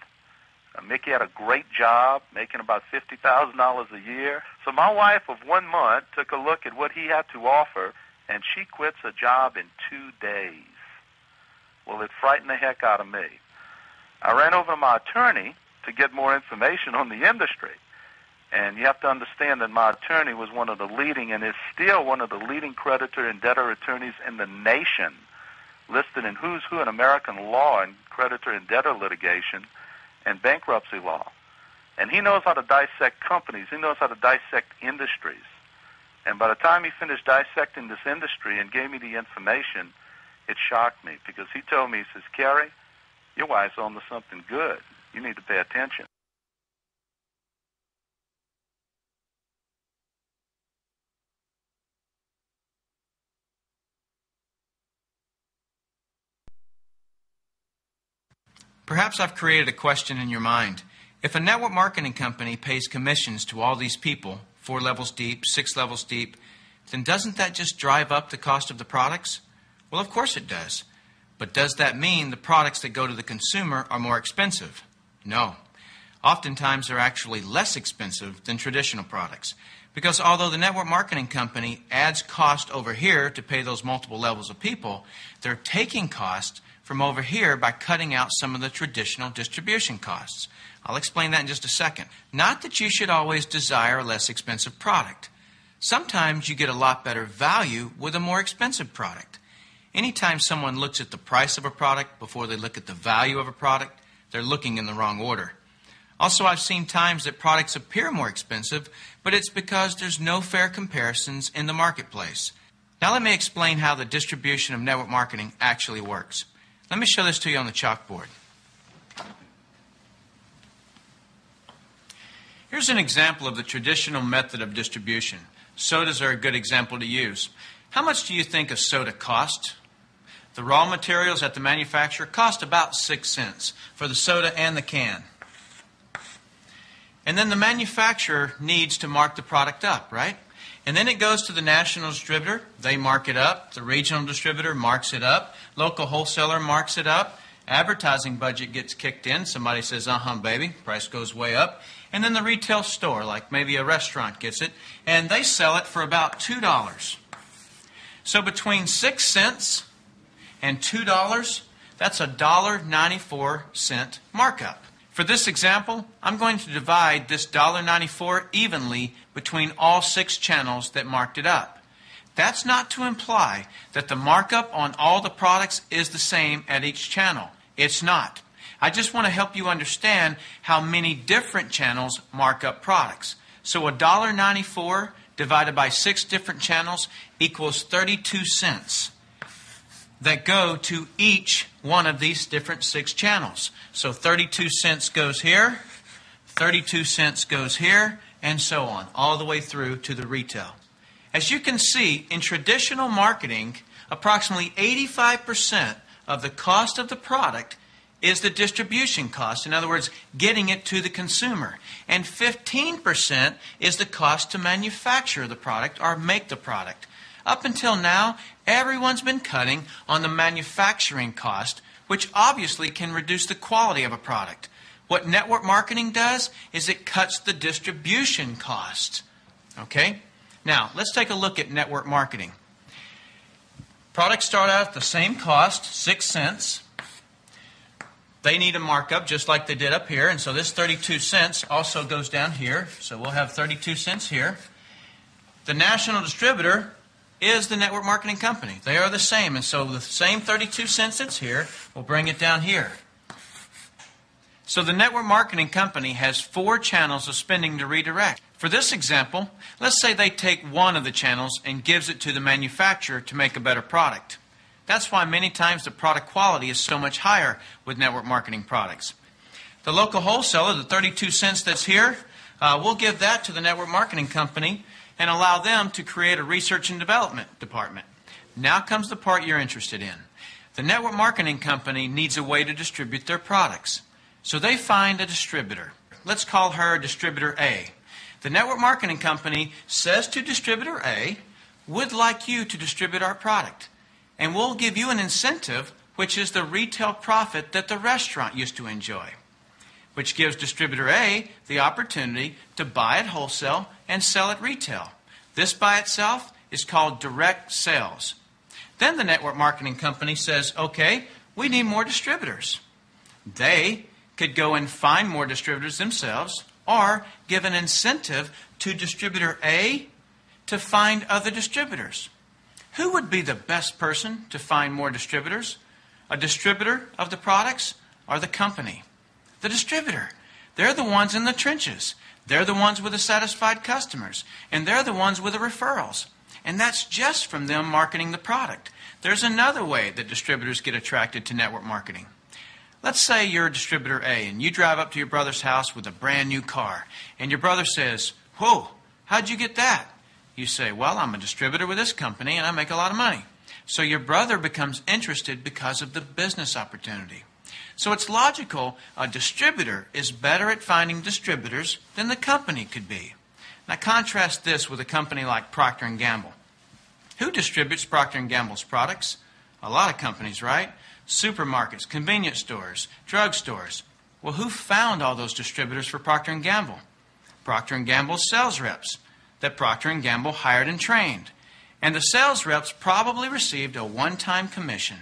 Mickey had a great job, making about $50,000 a year. So my wife of 1 month took a look at what he had to offer, and she quits a job in 2 days. Well, it frightened the heck out of me. I ran over to my attorney to get more information on the industry. And you have to understand that my attorney was one of the leading, and is still one of the leading creditor and debtor attorneys in the nation, listed in Who's Who in American law and creditor and debtor litigation and bankruptcy law. And he knows how to dissect companies. He knows how to dissect industries. And by the time he finished dissecting this industry and gave me the information, it shocked me because he told me, he says, Kerry, your wife's on to something good. You need to pay attention.
Perhaps I've created a question in your mind. If a network marketing company pays commissions to all these people, 4 levels deep, 6 levels deep, then doesn't that just drive up the cost of the products? Well, of course it does. But does that mean the products that go to the consumer are more expensive? No. Oftentimes they're actually less expensive than traditional products. Because although the network marketing company adds cost over here to pay those multiple levels of people, they're taking cost from over here by cutting out some of the traditional distribution costs. I'll explain that in just a second. Not that you should always desire a less expensive product. Sometimes you get a lot better value with a more expensive product. Anytime someone looks at the price of a product before they look at the value of a product, they're looking in the wrong order. Also, I've seen times that products appear more expensive, but it's because there's no fair comparisons in the marketplace. Now let me explain how the distribution of network marketing actually works. Let me show this to you on the chalkboard. Here's an example of the traditional method of distribution. Sodas are a good example to use. How much do you think a soda costs? The raw materials at the manufacturer cost about 6 cents for the soda and the can. And then the manufacturer needs to mark the product up, right? And then it goes to the national distributor. They mark it up. The regional distributor marks it up. Local wholesaler marks it up. Advertising budget gets kicked in. Somebody says, baby, price goes way up. And then the retail store, like maybe a restaurant, gets it, and they sell it for about $2. So between 6 cents and $2, that's a $1.94 markup. For this example, I'm going to divide this $1.94 evenly between all 6 channels that marked it up. That's not to imply that the markup on all the products is the same at each channel. It's not. I just want to help you understand how many different channels mark up products. So $1.94 divided by 6 different channels equals 32 cents that go to each one of these different 6 channels. So 32 cents goes here, 32 cents goes here, and so on, all the way through to the retail. As you can see, in traditional marketing, approximately 85% of the cost of the product is the distribution cost. In other words, getting it to the consumer. And 15% is the cost to manufacture the product or make the product. Up until now, everyone's been cutting on the manufacturing cost, which obviously can reduce the quality of a product. What network marketing does is it cuts the distribution cost. Okay? Now, let's take a look at network marketing. Products start out at the same cost, 6 cents. They need a markup just like they did up here, and so this 32 cents also goes down here. So we'll have 32 cents here. The national distributor is the network marketing company. They are the same, and so the same 32 cents that's here, we'll bring it down here. So the network marketing company has 4 channels of spending to redirect. For this example, let's say they take one of the channels and gives it to the manufacturer to make a better product. That's why many times the product quality is so much higher with network marketing products. The local wholesaler, the 32 cents that's here, we'll give that to the network marketing company and allow them to create a research and development department. Now comes the part you're interested in. The network marketing company needs a way to distribute their products. So they find a distributor. Let's call her Distributor A. The network marketing company says to Distributor A, "Would like you to distribute our product. And we'll give you an incentive, which is the retail profit that the restaurant used to enjoy," which gives Distributor A the opportunity to buy at wholesale and sell at retail. This by itself is called direct sales. Then the network marketing company says, okay, we need more distributors. They could go and find more distributors themselves or give an incentive to Distributor A to find other distributors. Who would be the best person to find more distributors? A distributor of the products or the company? The distributor. They're the ones in the trenches. They're the ones with the satisfied customers. And they're the ones with the referrals. And that's just from them marketing the product. There's another way that distributors get attracted to network marketing. Let's say you're a Distributor A and you drive up to your brother's house with a brand new car. And your brother says, "Whoa, how'd you get that?" You say, "Well, I'm a distributor with this company and I make a lot of money." So your brother becomes interested because of the business opportunity. So it's logical a distributor is better at finding distributors than the company could be. Now contrast this with a company like Procter & Gamble. Who distributes Procter & Gamble's products? A lot of companies, right? Supermarkets, convenience stores, drugstores. Well, who found all those distributors for Procter & Gamble? Procter & Gamble's sales reps that Procter & Gamble hired and trained. And the sales reps probably received a one-time commission.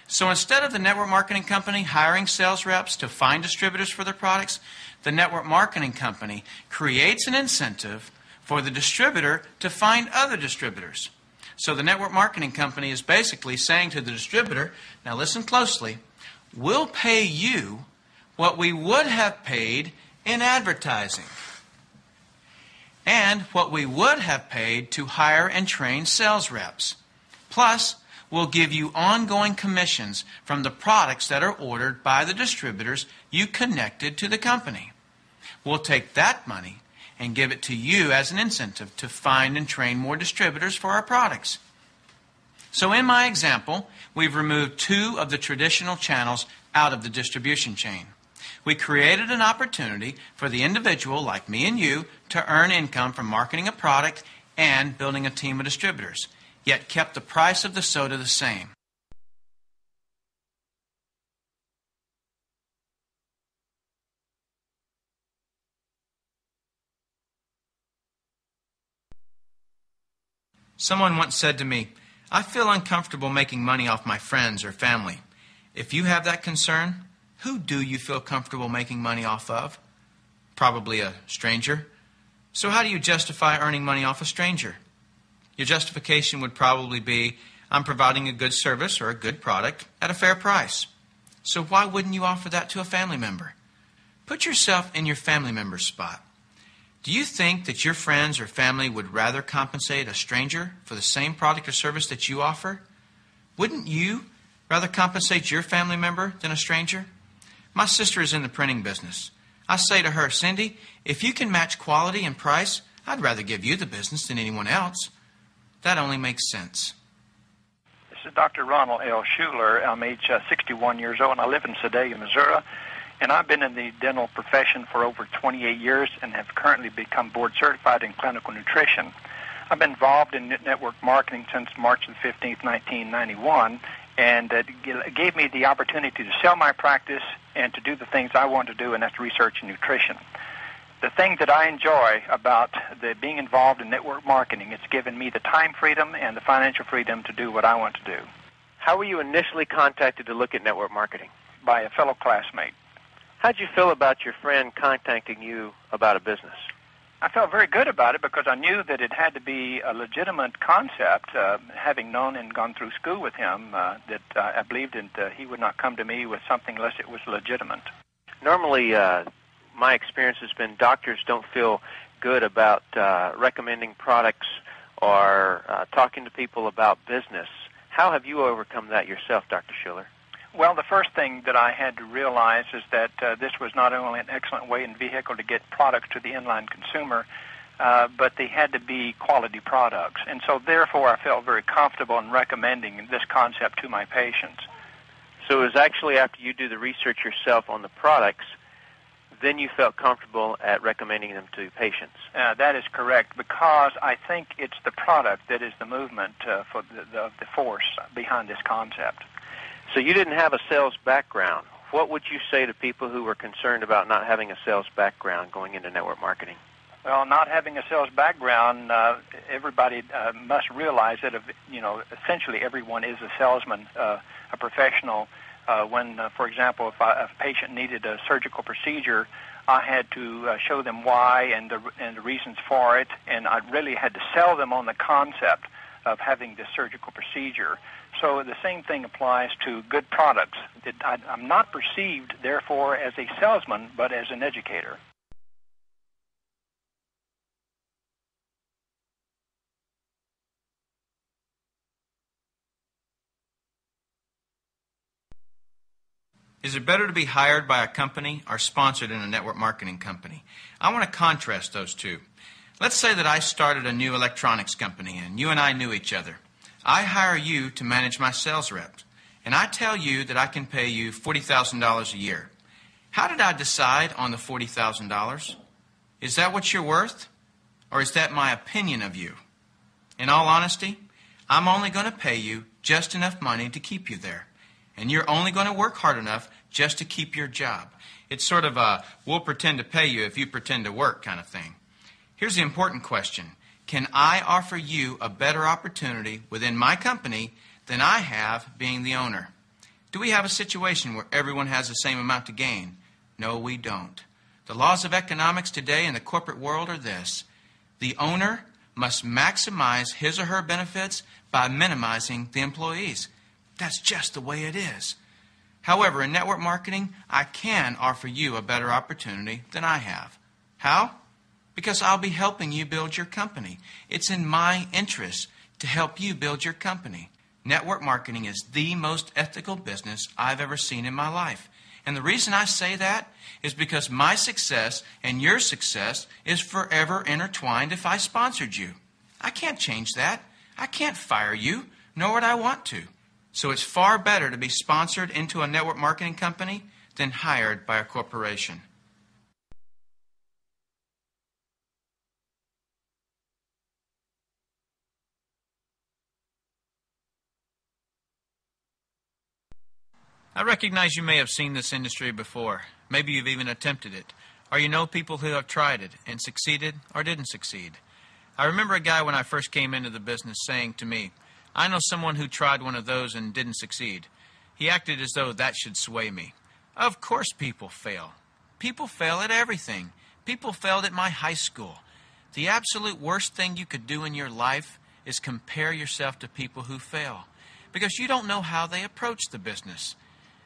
So instead of the network marketing company hiring sales reps to find distributors for their products, the network marketing company creates an incentive for the distributor to find other distributors. So the network marketing company is basically saying to the distributor, now listen closely, we'll pay you what we would have paid in advertising and what we would have paid to hire and train sales reps. Plus, we'll give you ongoing commissions from the products that are ordered by the distributors you connected to the company. We'll take that money and give it to you as an incentive to find and train more distributors for our products. So in my example, we've removed 2 of the traditional channels out of the distribution chain. We created an opportunity for the individual, like me and you, to earn income from marketing a product and building a team of distributors, yet kept the price of the soda the same. Someone once said to me, I feel uncomfortable making money off my friends or family. If you have that concern, who do you feel comfortable making money off of? Probably a stranger. So how do you justify earning money off a stranger? Your justification would probably be, I'm providing a good service or a good product at a fair price. So why wouldn't you offer that to a family member? Put yourself in your family member's spot. Do you think that your friends or family would rather compensate a stranger for the same product or service that you offer? Wouldn't you rather compensate your family member than a stranger? My sister is in the printing business. I say to her, Cindy, if you can match quality and price, I'd rather give you the business than anyone else. That only makes sense.
This is Dr. Ronald L. Schuler. I'm age 61 years old, and I live in Sedalia, Missouri. And I've been in the dental profession for over 28 years and have currently become board certified in clinical nutrition. I've been involved in network marketing since March the 15th, 1991, and it gave me the opportunity to sell my practice and to do the things I want to do, and that's research and nutrition. The thing that I enjoy about being involved in network marketing, it's given me the time freedom and the financial freedom to do what I want to do.
How were you initially contacted to look at network marketing?
By a fellow classmate.
How did you feel about your friend contacting you about a business?
I felt very good about it because I knew that it had to be a legitimate concept. Having known and gone through school with him, that I believed that he would not come to me with something unless it was legitimate.
Normally, my experience has been doctors don't feel good about recommending products or talking to people about business. How have you overcome that yourself, Dr. Schuler?
Well, the first thing that I had to realize is that this was not only an excellent way and vehicle to get products to the inline consumer, but they had to be quality products. And so, therefore, I felt very comfortable in recommending this concept to my patients.
So it was actually after you do the research yourself on the products, then you felt comfortable at recommending them to patients.
That is correct, because I think it's the product that is the movement for the force behind this concept.
So you didn't have a sales background. What would you say to people who were concerned about not having a sales background going into network marketing?
Well, not having a sales background, everybody must realize that, essentially everyone is a salesman, a professional. When, for example, if a patient needed a surgical procedure, I had to show them why and the reasons for it, and I really had to sell them on the concept of having this surgical procedure. So the same thing applies to good products. I'm not perceived, therefore, as a salesman, but as an educator.
Is it better to be hired by a company or sponsored in a network marketing company? I want to contrast those two. Let's say that I started a new electronics company and you and I knew each other. I hire you to manage my sales reps, and I tell you that I can pay you $40,000 a year. How did I decide on the $40,000? Is that what you're worth? Or is that my opinion of you? In all honesty, I'm only going to pay you just enough money to keep you there. And you're only going to work hard enough just to keep your job. It's sort of a we'll pretend to pay you if you pretend to work kind of thing. Here's the important question. Can I offer you a better opportunity within my company than I have being the owner? Do we have a situation where everyone has the same amount to gain? No, we don't. The laws of economics today in the corporate world are this. The owner must maximize his or her benefits by minimizing the employees. That's just the way it is. However, in network marketing, I can offer you a better opportunity than I have. How? Because I'll be helping you build your company. It's in my interest to help you build your company. Network marketing is the most ethical business I've ever seen in my life. And the reason I say that is because my success and your success is forever intertwined if I sponsored you. I can't change that. I can't fire you, nor would I want to. So it's far better to be sponsored into a network marketing company than hired by a corporation. I recognize you may have seen this industry before. Maybe you've even attempted it. Or you know people who have tried it and succeeded or didn't succeed. I remember a guy when I first came into the business saying to me, I know someone who tried one of those and didn't succeed. He acted as though that should sway me. Of course people fail. People fail at everything. People failed at my high school. The absolute worst thing you could do in your life is compare yourself to people who fail. Because you don't know how they approach the business.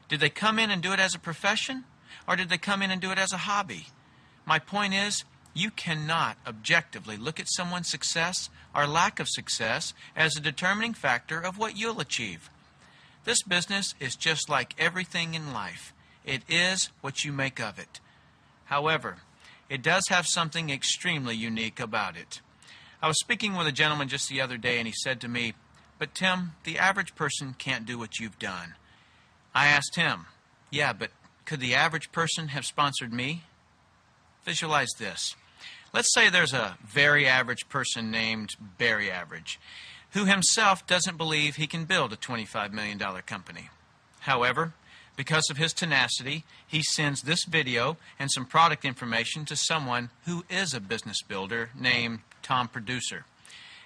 Did they come in and do it as a profession? Or did they come in and do it as a hobby? My point is, you cannot objectively look at someone's success or lack of success as a determining factor of what you'll achieve. This business is just like everything in life. It is what you make of it. However, it does have something extremely unique about it. I was speaking with a gentleman just the other day and he said to me, but Tim, the average person can't do what you've done. I asked him, yeah, but could the average person have sponsored me? Visualize this. Let's say there's a very average person named Barry Average, who himself doesn't believe he can build a $25 million company. However, because of his tenacity, he sends this video and some product information to someone who is a business builder named Tom Producer.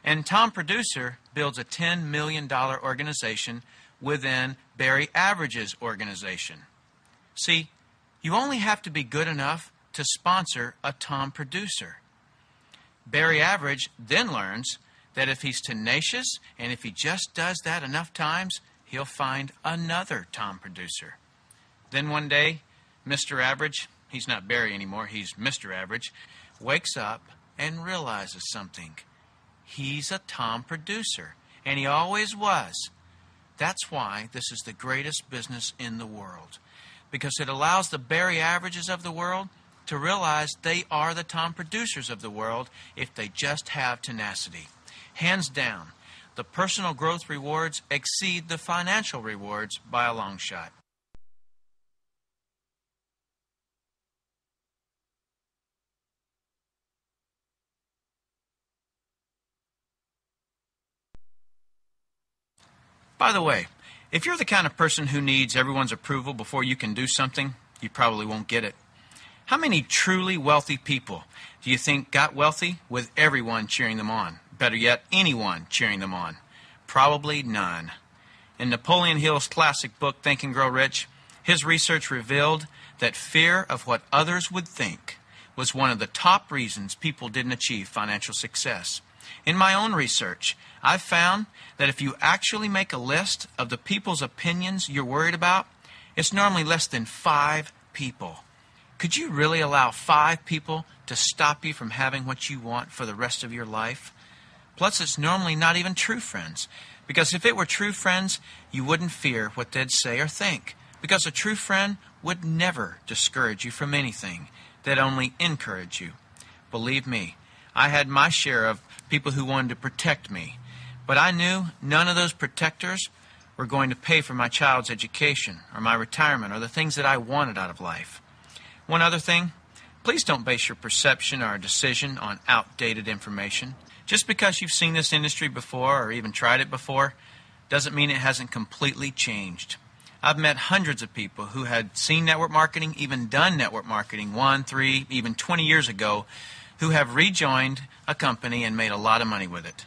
And Tom Producer builds a $10 million organization within Barry Average's organization. See, you only have to be good enough to sponsor a Tom Producer. Barry Average then learns that if he's tenacious and if he just does that enough times, he'll find another Tom Producer. Then one day, Mr. Average, he's not Barry anymore, he's Mr. Average, wakes up and realizes something. He's a Tom Producer, and he always was. That's why this is the greatest business in the world, because it allows the Barry Averages of the world to realize they are the Tom Producers of the world if they just have tenacity. Hands down, the personal growth rewards exceed the financial rewards by a long shot. By the way, if you're the kind of person who needs everyone's approval before you can do something, you probably won't get it. How many truly wealthy people do you think got wealthy with everyone cheering them on? Better yet, anyone cheering them on? Probably none. In Napoleon Hill's classic book, Think and Grow Rich, his research revealed that fear of what others would think was one of the top reasons people didn't achieve financial success. In my own research, I've found that if you actually make a list of the people's opinions you're worried about, it's normally less than 5 people. Could you really allow 5 people to stop you from having what you want for the rest of your life? Plus, it's normally not even true friends, because if it were true friends, you wouldn't fear what they'd say or think, because a true friend would never discourage you from anything. They'd only encourage you. Believe me, I had my share of people who wanted to protect me, but I knew none of those protectors were going to pay for my child's education or my retirement or the things that I wanted out of life. One other thing, please don't base your perception or decision on outdated information. Just because you've seen this industry before or even tried it before doesn't mean it hasn't completely changed. I've met hundreds of people who had seen network marketing, even done network marketing 1, 3, even 20 years ago, who have rejoined a company and made a lot of money with it.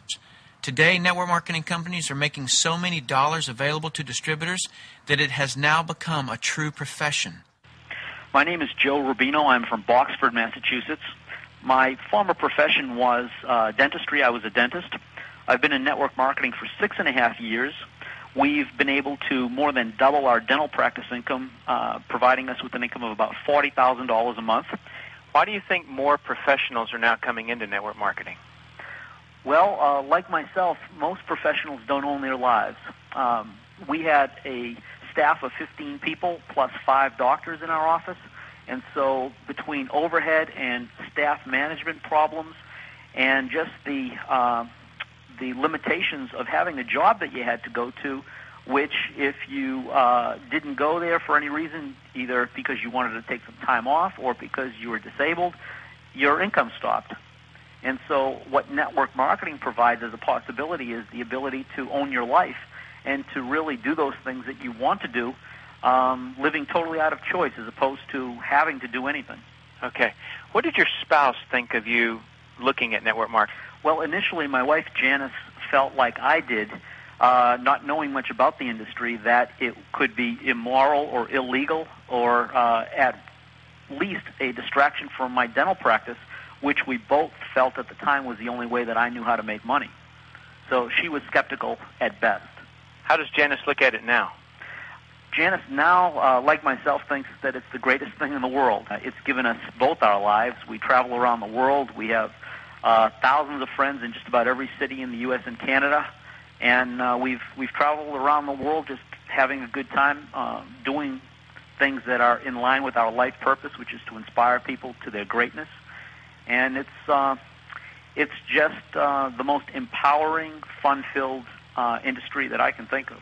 Today, network marketing companies are making so many dollars available to distributors that it has now become a true profession.
My name is Joe Rubino. I'm from Boxford, Massachusetts. My former profession was dentistry. I was a dentist. I've been in network marketing for 6.5 years. We've been able to more than double our dental practice income, providing us with an income of about $40,000 a month.
Why do you think more professionals are now coming into network marketing?
Well, like myself, most professionals don't own their lives. We had a staff of 15 people plus 5 doctors in our office, and so between overhead and staff management problems and just the limitations of having a job that you had to go to, which if you didn't go there for any reason, either because you wanted to take some time off or because you were disabled, your income stopped. And so what network marketing provides as a possibility is the ability to own your life and to really do those things that you want to do, living totally out of choice as opposed to having to do anything.
Okay. What did your spouse think of you looking at network marketing?
Well, initially my wife Janice felt like I did, not knowing much about the industry, that it could be immoral or illegal or at least a distraction from my dental practice, which we both felt at the time was the only way that I knew how to make money. So she was skeptical at best.
How does Janice look at it now?
Janice now, like myself, thinks that it's the greatest thing in the world. It's given us both our lives. We travel around the world. We have thousands of friends in just about every city in the U.S. and Canada, and we've traveled around the world just having a good time, doing things that are in line with our life purpose, which is to inspire people to their greatness. And it's just the most empowering, fun-filled industry that I can think of.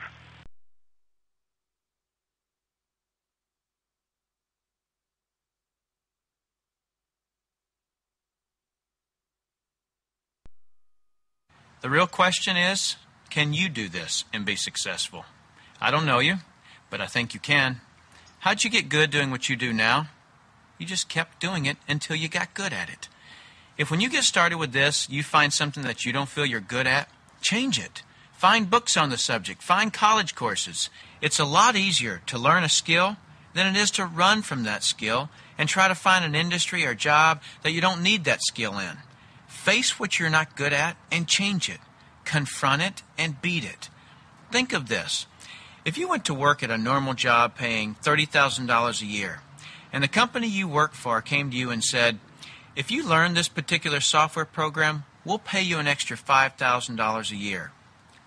The real question is, can you do this and be successful? I don't know you, but I think you can. How'd you get good doing what you do now? You just kept doing it until you got good at it. If when you get started with this, you find something that you don't feel you're good at, change it. Find books on the subject. Find college courses. It's a lot easier to learn a skill than it is to run from that skill and try to find an industry or job that you don't need that skill in. Face what you're not good at and change it. Confront it and beat it. Think of this. If you went to work at a normal job paying $30,000 a year, and the company you work for came to you and said, if you learn this particular software program, we'll pay you an extra $5,000 a year.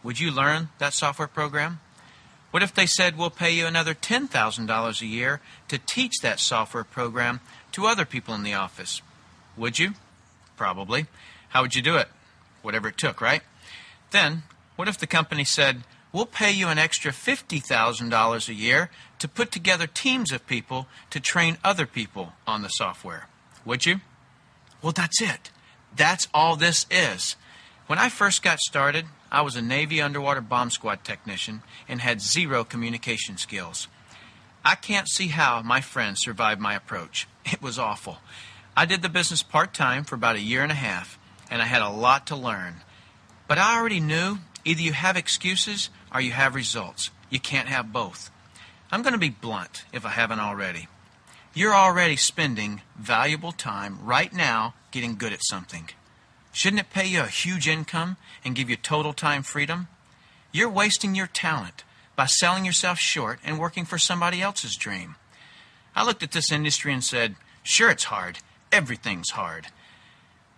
Would you learn that software program? What if they said we'll pay you another $10,000 a year to teach that software program to other people in the office? Would you? Probably. How would you do it? Whatever it took, right? Then, what if the company said, we'll pay you an extra $50,000 a year to put together teams of people to train other people on the software? Would you? Well, that's it. That's all this is. When I first got started, I was a Navy underwater bomb squad technician and had 0 communication skills. I can't see how my friends survived my approach. It was awful. I did the business part-time for about 1.5 years, and I had a lot to learn. But I already knew either you have excuses or you have results. You can't have both. I'm going to be blunt if I haven't already. You're already spending valuable time right now getting good at something. Shouldn't it pay you a huge income and give you total time freedom? You're wasting your talent by selling yourself short and working for somebody else's dream. I looked at this industry and said, sure, it's hard. Everything's hard.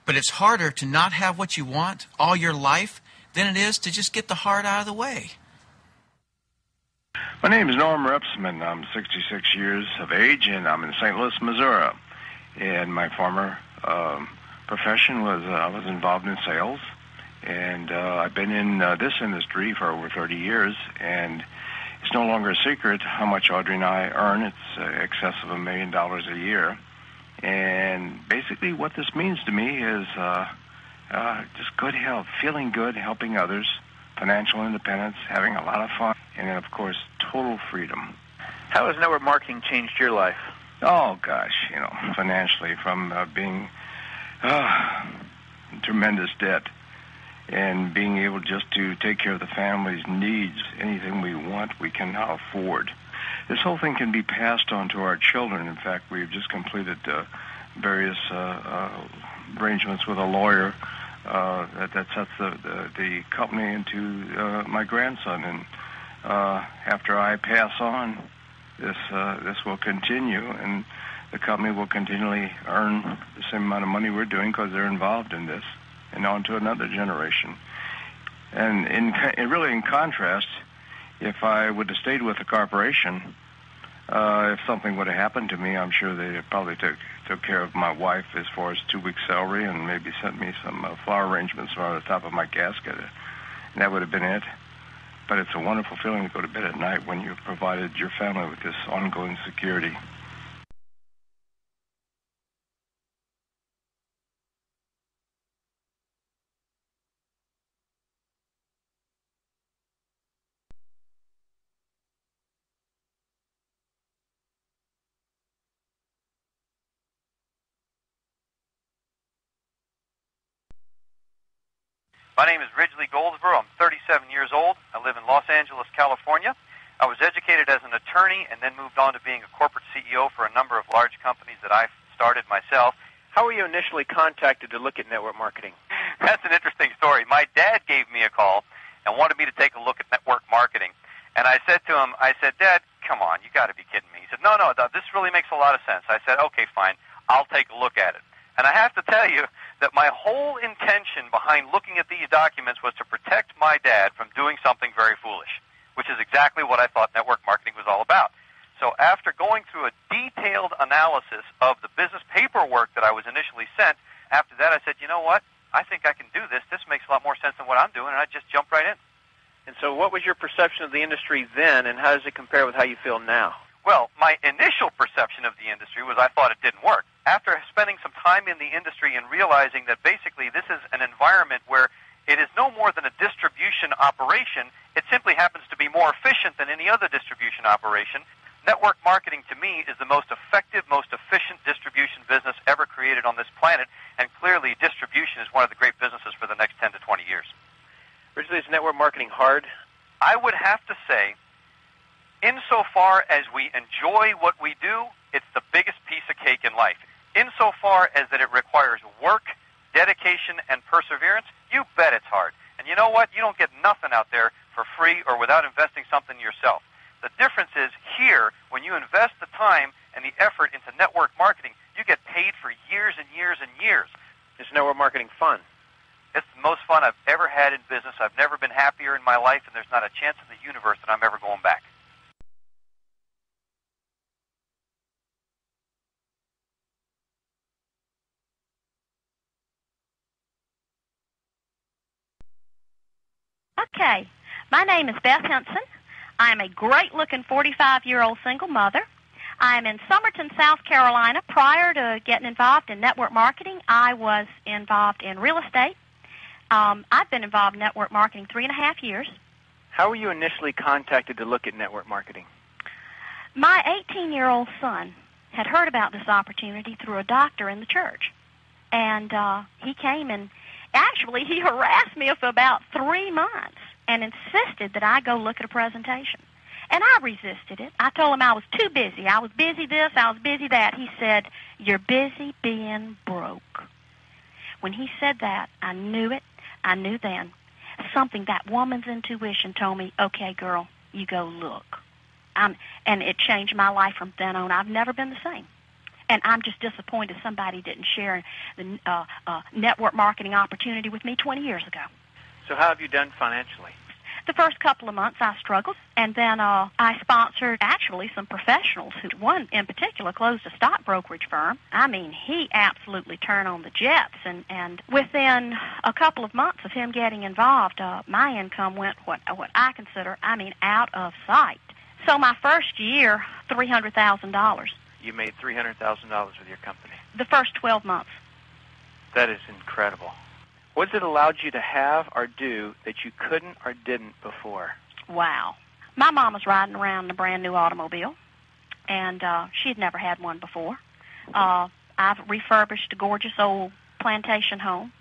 But it's harder to not have what you want all your life than it is to just get the hard out of the way.
My name is Norm Repsman. I'm 66 years of age, and I'm in St. Louis, Missouri. And my former profession was I was involved in sales, And I've been in this industry for over 30 years, and it's no longer a secret how much Audrey and I earn. It's excess of $1 million a year. And basically what this means to me is just good health, feeling good, helping others, financial independence, having a lot of fun, and then, of course, total freedom.
How has network marketing changed your life?
Oh, gosh, financially, from being in tremendous debt and being able just to take care of the family's needs. Anything we want, we can now afford. This whole thing can be passed on to our children. In fact, we've just completed various arrangements with a lawyer that sets the company into my grandson. And after I pass on, this will continue, and the company will continually earn the same amount of money we're doing because they're involved in this, and on to another generation. And really in contrast, if I would have stayed with the corporation, if something would have happened to me, I'm sure they probably took care of my wife as far as 2 weeks' salary and maybe sent me some flower arrangements on the top of my casket. And that would have been it. But it's a wonderful feeling to go to bed at night when you've provided your family with this ongoing security.
My name is Ridgely Goldsboro. I'm 37 years old. I live in Los Angeles, California. I was educated as an attorney and then moved on to being a corporate CEO for a number of large companies that I started myself.
How were you initially contacted to look at network marketing?
That's an interesting story. My dad gave me a call and wanted me to take a look at network marketing. And I said to him, Dad, come on, you got to be kidding me. He said, no, this really makes a lot of sense. I said, okay, fine, I'll take a look at it. And I have to tell you that my whole intention behind looking at these documents was to protect my dad from doing something very foolish, which is exactly what I thought network marketing was all about. So after going through a detailed analysis of the business paperwork that I was initially sent, after that I said, you know what, I think I can do this. This makes a lot more sense than what I'm doing, and I just jumped right in.
And so what was your perception of the industry then, and how does it compare with how you feel now?
Well, my initial perception of the industry was I thought it didn't work. After spending some time in the industry and realizing that basically this is an environment where it is no more than a distribution operation, it simply happens to be more efficient than any other distribution operation. Network marketing, to me, is the most effective, most efficient distribution business ever created on this planet, and clearly distribution is one of the great businesses for the next 10 to 20 years.
Originally, is network marketing hard?
I would have to say, insofar as we enjoy what we do, it's the biggest piece of cake in life. Insofar as that it requires work, dedication, and perseverance, you bet it's hard. And you know what? You don't get nothing out there for free or without investing something yourself. The difference is here, when you invest the time and the effort into network marketing, you get paid for years and years and years.
Is network marketing fun?
It's the most fun I've ever had in business. I've never been happier in my life, and there's not a chance in the universe that I'm ever going back.
Okay, my name is Beth Henson. I am a great-looking 45-year-old single mother. I am in Summerton, South Carolina. Prior to getting involved in network marketing, I was involved in real estate. I've been involved in network marketing 3.5 years.
How were you initially contacted to look at network marketing?
My 18-year-old son had heard about this opportunity through a doctor in the church. And he came and actually he harassed me for about 3 months and insisted that I go look at a presentation. And I resisted it. I told him I was too busy. I was busy this, I was busy that. He said, "You're busy being broke." When he said that, I knew it. I knew then. Something, that woman's intuition told me, okay, girl, you go look. And it changed my life from then on. I've never been the same. And I'm just disappointed somebody didn't share the network marketing opportunity with me 20 years ago.
So how have you done financially?
The first couple of months I struggled, and then I sponsored actually some professionals who, one in particular, closed a stock brokerage firm. I mean, he absolutely turned on the jets, and within a couple of months of him getting involved, my income went what I consider, out of sight. So my first year, $300,000.
You made $300,000 with your company.
The first 12 months.
That is incredible. What has it allowed you to have or do that you couldn't or didn't before?
Wow. My mom was riding around in a brand new automobile, and she'd never had one before. I've refurbished a gorgeous old plantation home.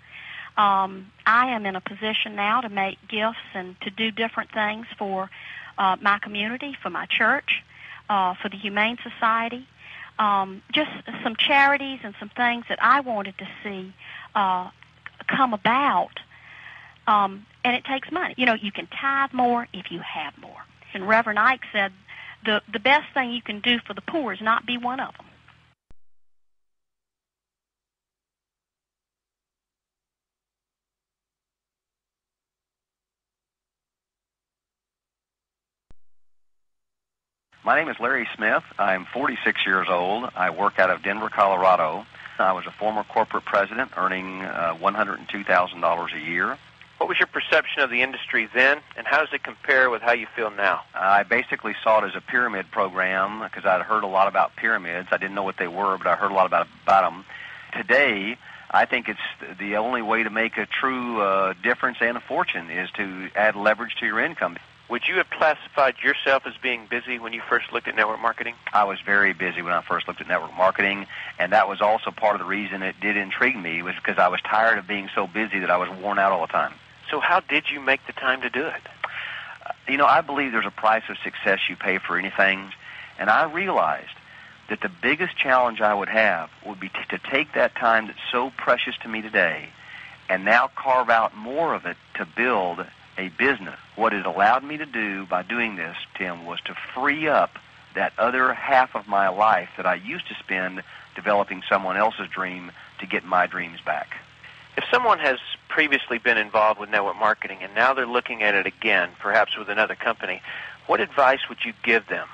I am in a position now to make gifts and to do different things for my community, for my church, for the Humane Society, just some charities and some things that I wanted to see come about, and it takes money. You know, you can tithe more if you have more. And Reverend Ike said, the best thing you can do for the poor is not be one of them.
My name is Larry Smith. I'm 46 years old. I work out of Denver, Colorado. I was a former corporate president earning $102,000 a year.
What was your perception of the industry then, and how does it compare with how you feel now?
I basically saw it as a pyramid program because I'd heard a lot about pyramids. I didn't know what they were, but I heard a lot about them. Today, I think it's the only way to make a true difference and a fortune is to add leverage to your income.
Would you have classified yourself as being busy when you first looked at network marketing?
I was very busy when I first looked at network marketing, and that was also part of the reason it did intrigue me, was because I was tired of being so busy that I was worn out all the time.
So how did you make the time to do it?
You know, I believe there's a price of success you pay for anything, and I realized that the biggest challenge I would have would be to take that time that's so precious to me today and now carve out more of it to build a business. What it allowed me to do by doing this, Tim, was to free up that other half of my life that I used to spend developing someone else's dream to get my dreams back.
If someone has previously been involved with network marketing and now they're looking at it again, perhaps with another company, what advice would you give them?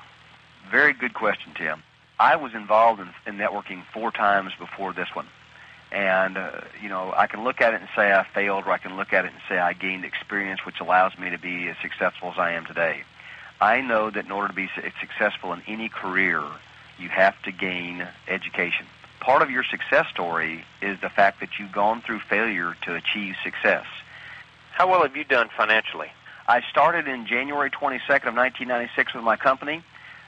Very good question, Tim. I was involved in networking 4 times before this one. And, you know, I can look at it and say I failed, or I can look at it and say I gained experience, which allows me to be as successful as I am today. I know that in order to be successful in any career, you have to gain education. Part of your success story is the fact that you've gone through failure to achieve success.
How well have you done financially?
I started in January 22nd of 1996 with my company.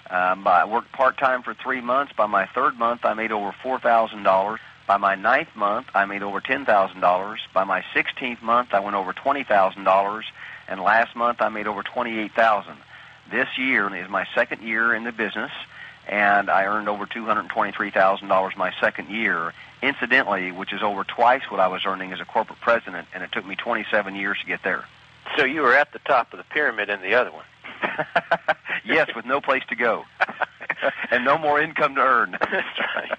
I worked part-time for 3 months. By my 3rd month, I made over $4,000. By my 9th month, I made over $10,000. By my 16th month, I went over $20,000. And last month, I made over $28,000. This year is my 2nd year in the business, and I earned over $223,000 my 2nd year, incidentally, which is over twice what I was earning as a corporate president, and it took me 27 years to get there.
So you were at the top of the pyramid in the other one.
Yes, with no place to go. And no more income to earn.
That's right.